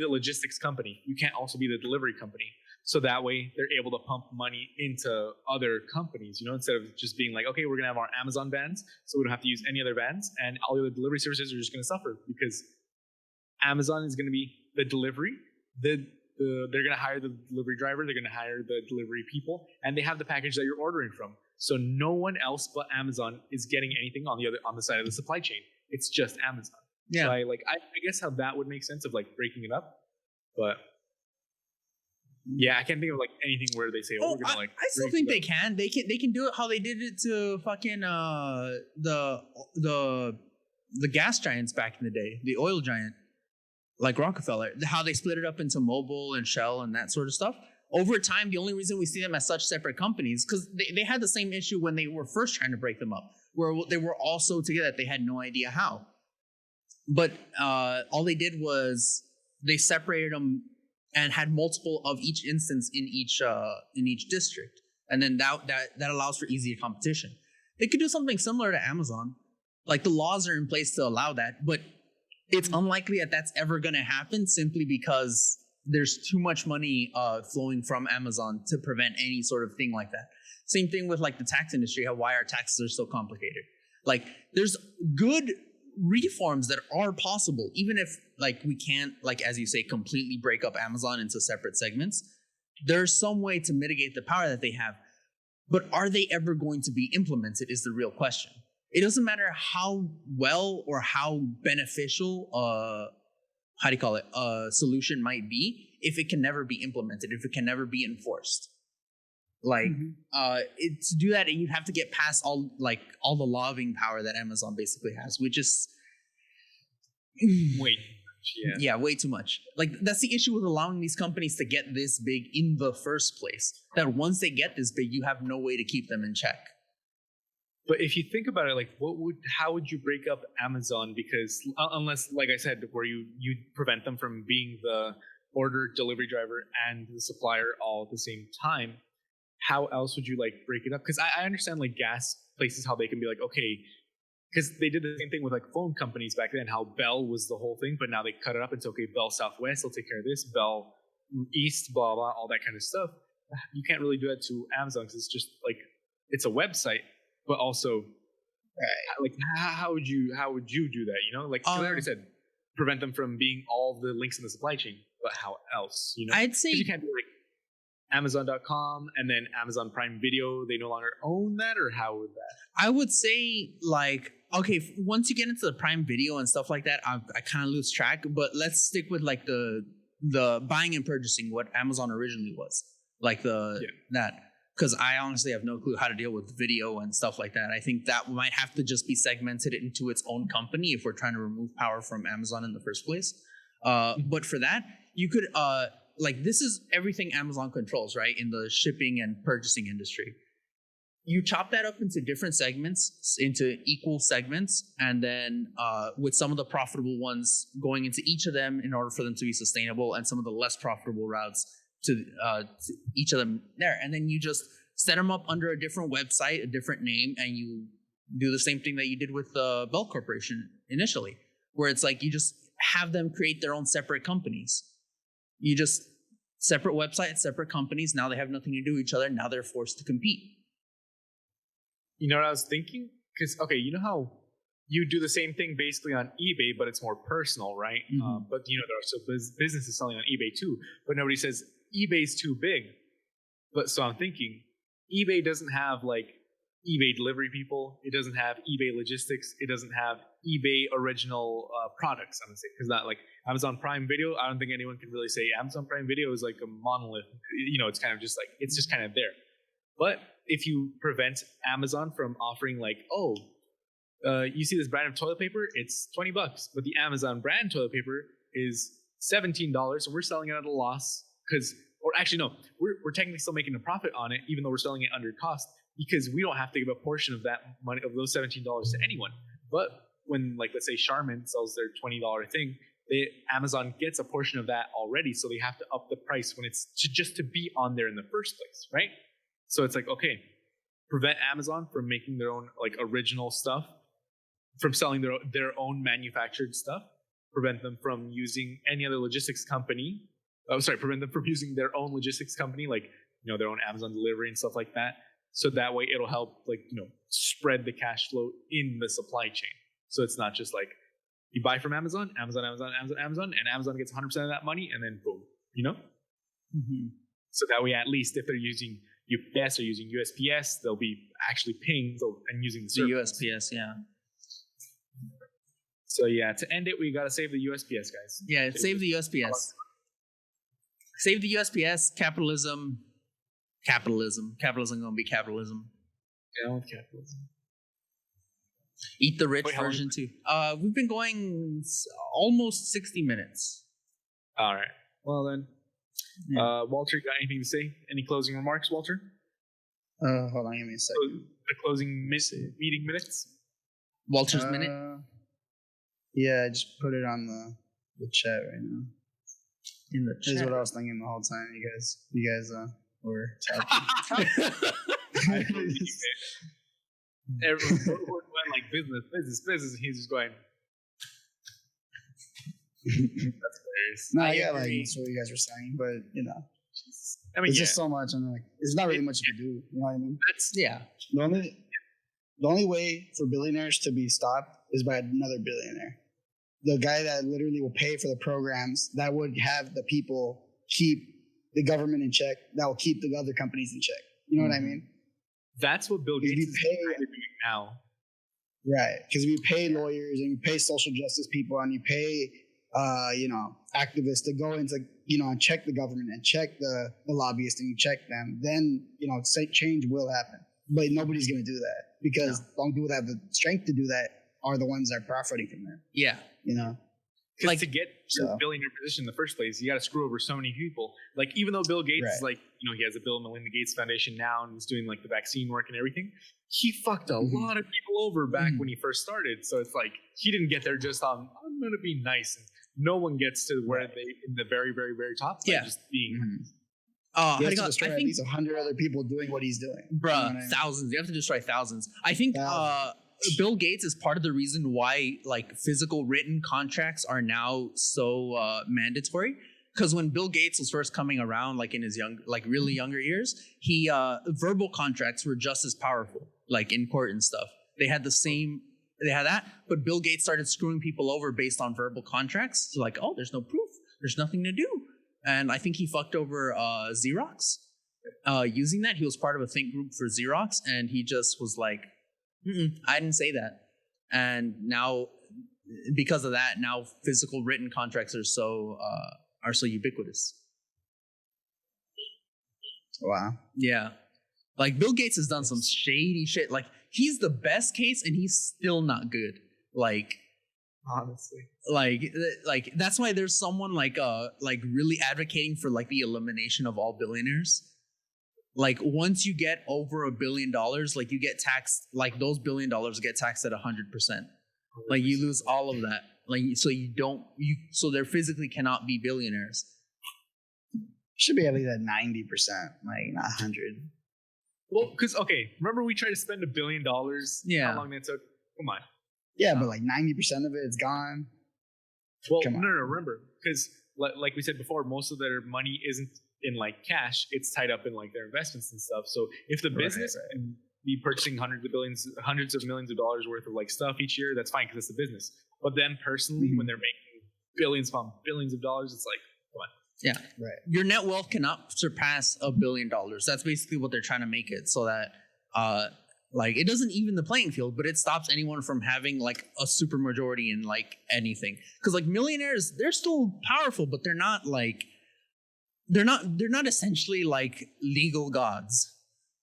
logistics company. You can't also be the delivery company. So that way they're able to pump money into other companies, instead of just being like, okay, we're going to have our Amazon vans, so we don't have to use any other vans, and all the other delivery services are just going to suffer because Amazon is going to be the delivery. They're going to hire the delivery driver. They're going to hire the delivery people, and they have the package that you're ordering from. So no one else but Amazon is getting anything on the side of the supply chain. It's just Amazon. Yeah. So I guess how that would make sense of like breaking it up, but yeah, I can't think of like anything where they say, we're gonna like. I still think they can. They can do it how they did it to fucking the gas giants back in the day, the oil giant, like Rockefeller. How they split it up into Mobil and Shell and that sort of stuff. Over time, the only reason we see them as such separate companies, because they had the same issue when they were first trying to break them up, where they were all so together that they had no idea how. But all they did was they separated them and had multiple of each instance in each district, and then that allows for easier competition. They could do something similar to Amazon. Like the laws are in place to allow that, but it's unlikely that that's ever going to happen simply because there's too much money flowing from Amazon to prevent any sort of thing like that. Same thing with like the tax industry, why our taxes are so complicated. Like there's good reforms that are possible, even if like we can't, like as you say, completely break up Amazon into separate segments. There's some way to mitigate the power that they have, but are they ever going to be implemented is the real question. It doesn't matter how well or how beneficial a solution might be if it can never be implemented, if it can never be enforced. Like to do that, you'd have to get past all the lobbying power that Amazon basically has, which is Wait. Yeah, way too much. Like that's the issue with allowing these companies to get this big in the first place. That once they get this big, you have no way to keep them in check. But if you think about it, like how would you break up Amazon? Because unless, like I said, where you prevent them from being the order, delivery driver, and the supplier all at the same time, how else would you like break it up? Because I understand like gas places, how they can be like, okay, because they did the same thing with like phone companies back then, how Bell was the whole thing, but now they cut it up into, okay, Bell Southwest will take care of this, Bell East, blah, blah, all that kind of stuff. You can't really do that to Amazon because it's just like, it's a website. But also, like, how would you do that? You know, like I already said, prevent them from being all the links in the supply chain. But how else? You know, I'd say you can't do like Amazon.com and then Amazon Prime Video. They no longer own that, or how would that? I would say like, okay, once you get into the Prime Video and stuff like that, I kind of lose track. But let's stick with like the buying and purchasing, what Amazon originally was, like that. Because I honestly have no clue how to deal with video and stuff like that. I think that might have to just be segmented into its own company if we're trying to remove power from Amazon in the first place. But for that, you could, like this is everything Amazon controls, right? In the shipping and purchasing industry. You chop that up into different segments, into equal segments, and then with some of the profitable ones going into each of them in order for them to be sustainable, and some of the less profitable routes to each of them there. And then you just set them up under a different website, a different name, and you do the same thing that you did with Bell Corporation initially, where it's like you just have them create their own separate companies. You just separate websites, separate companies. Now they have nothing to do with each other. Now they're forced to compete. You know what I was thinking? Because, okay, you know how you do the same thing basically on eBay, but it's more personal, right? Mm-hmm. But, you know, there are still businesses selling on eBay too. But nobody says eBay's too big. But so I'm thinking, eBay doesn't have like eBay delivery people. It doesn't have eBay logistics. It doesn't have eBay original products, I'm going to say. Because not like Amazon Prime Video, I don't think anyone can really say Amazon Prime Video is like a monolith. You know, it's kind of just like, it's just kind of there. But if you prevent Amazon from offering like, you see this brand of toilet paper, it's $20, but the Amazon brand toilet paper is $17, and we're selling it at a loss we're technically still making a profit on it, even though we're selling it under cost, because we don't have to give a portion of that money, of those $17 to anyone. But when, like, let's say Charmin sells their $20 thing, Amazon gets a portion of that already, so they have to up the price when it's just to be on there in the first place, right? So it's like, okay, prevent Amazon from making their own like original stuff, from selling their own manufactured stuff, prevent them from using any other logistics company. Prevent them from using their own logistics company, like, you know, their own Amazon delivery and stuff like that. So that way it'll help, like, you know, spread the cash flow in the supply chain. So it's not just like you buy from Amazon, and Amazon gets 100% of that money, and then boom, you know? Mm-hmm. So that way, at least if they're using UPS or using USPS, they'll be actually paying and using the service. The USPS, yeah. So yeah, to end it, we gotta save the USPS, guys. Yeah, save the USPS. Save the USPS. Capitalism gonna be capitalism. Down with capitalism. Eat the rich Wait, version too. We've been going almost 60 minutes. All right. Well then, Walter, you got anything to say? Any closing remarks, Walter? Hold on, give me a second. The closing meeting minutes. Walter's minute. Yeah, I just put it on the chat right now. in the Is chat. what I was thinking the whole time. You guys were talking. Everyone went like business. He's just going. That's hilarious. No, I yeah, like agree. that's what you guys were saying, but I mean, it's yeah, just so much, and like there's not really much you can do. You know what I mean? that's Yeah. The only way for billionaires to be stopped is by another billionaire. The guy that literally will pay for the programs that would have the people keep the government in check, that will keep the other companies in check. You know what I mean? that's what Bill If Gates you is pay- kind of doing now. Right. Because if you pay lawyers and you pay social justice people and you pay, activists to go into, and check the government and check the lobbyists and you check them, then, say change will happen. But nobody's going to do that because the only people that have the strength to do that are the ones that are profiting from it, Yeah. Because Like- to get to So- a billionaire position in the first place, you got to screw over so many people. Like, even though Bill Gates is Right. like, he has a Bill and Melinda Gates Foundation now and is doing like the vaccine work and everything, he fucked a Mhm. lot of people over back Mhm. when he first started. So it's like, he didn't get there just on, I'm going to be nice. And no one gets to where they, in the very, very, very top, by Yeah. just being. He has to I destroy at think, least 100 other people doing what he's doing. You know bruh, what I mean? thousands. You have to destroy thousands. I think Thousands. Bill Gates is part of the reason why like physical written contracts are now so mandatory. Because when Bill Gates was first coming around, like in his really younger years, he verbal contracts were just as powerful, like in court and stuff. They had that, but Bill Gates started screwing people over based on verbal contracts. So like, oh, there's no proof, there's nothing to do, and I think he fucked over Xerox. Using that, he was part of a think group for Xerox, and he just was like, I didn't say that. And now, because of that, now physical written contracts are so ubiquitous. Wow. Yeah. Like Bill Gates has done some shady shit. Like he's the best case and he's still not good. Like Honestly. like that's why there's someone like really advocating for like the elimination of all billionaires. Like once you get over $1 billion, like you get taxed, like those $1 billion get taxed at 100%. Like you lose all of that. Like so there physically cannot be billionaires. Should be at least at 90%, like not 100. Well, because, remember we tried to spend $1 billion? Yeah. How long that took? Come on. Yeah, but like 90% of it is gone. Well, Come no, on. remember, because like we said before, most of their money isn't in like cash; it's tied up in like their investments and stuff. So if the business can be purchasing hundreds of millions of dollars worth of like stuff each year, that's fine because it's the business. But them personally, when they're making billions upon billions of dollars, it's like, come on. Yeah. Right. Your net wealth cannot surpass $1 billion. That's basically what they're trying to make it, so that like it doesn't even the playing field, but it stops anyone from having like a super majority in like anything. Because like millionaires, they're still powerful, but they're not essentially like legal gods.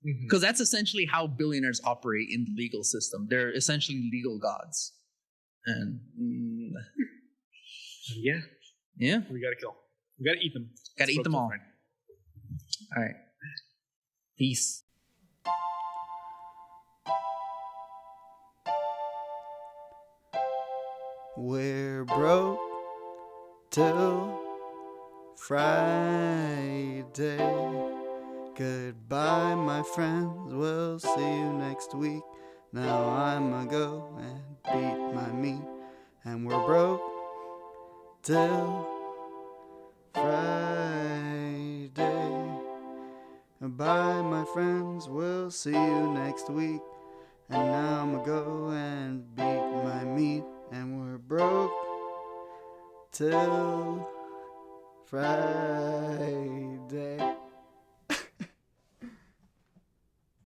Because that's essentially how billionaires operate in the legal system. They're essentially legal gods. And Yeah, yeah, we gotta kill. We gotta eat them. gotta eat them all. Fine. All right. Peace. We're broke till Friday. Goodbye, my friends. We'll see you next week. Now I'ma go and beat my meat. And we're broke till Friday. Bye, my friends. We'll see you next week. And now I'ma go and beat my meat. And we're broke till Friday.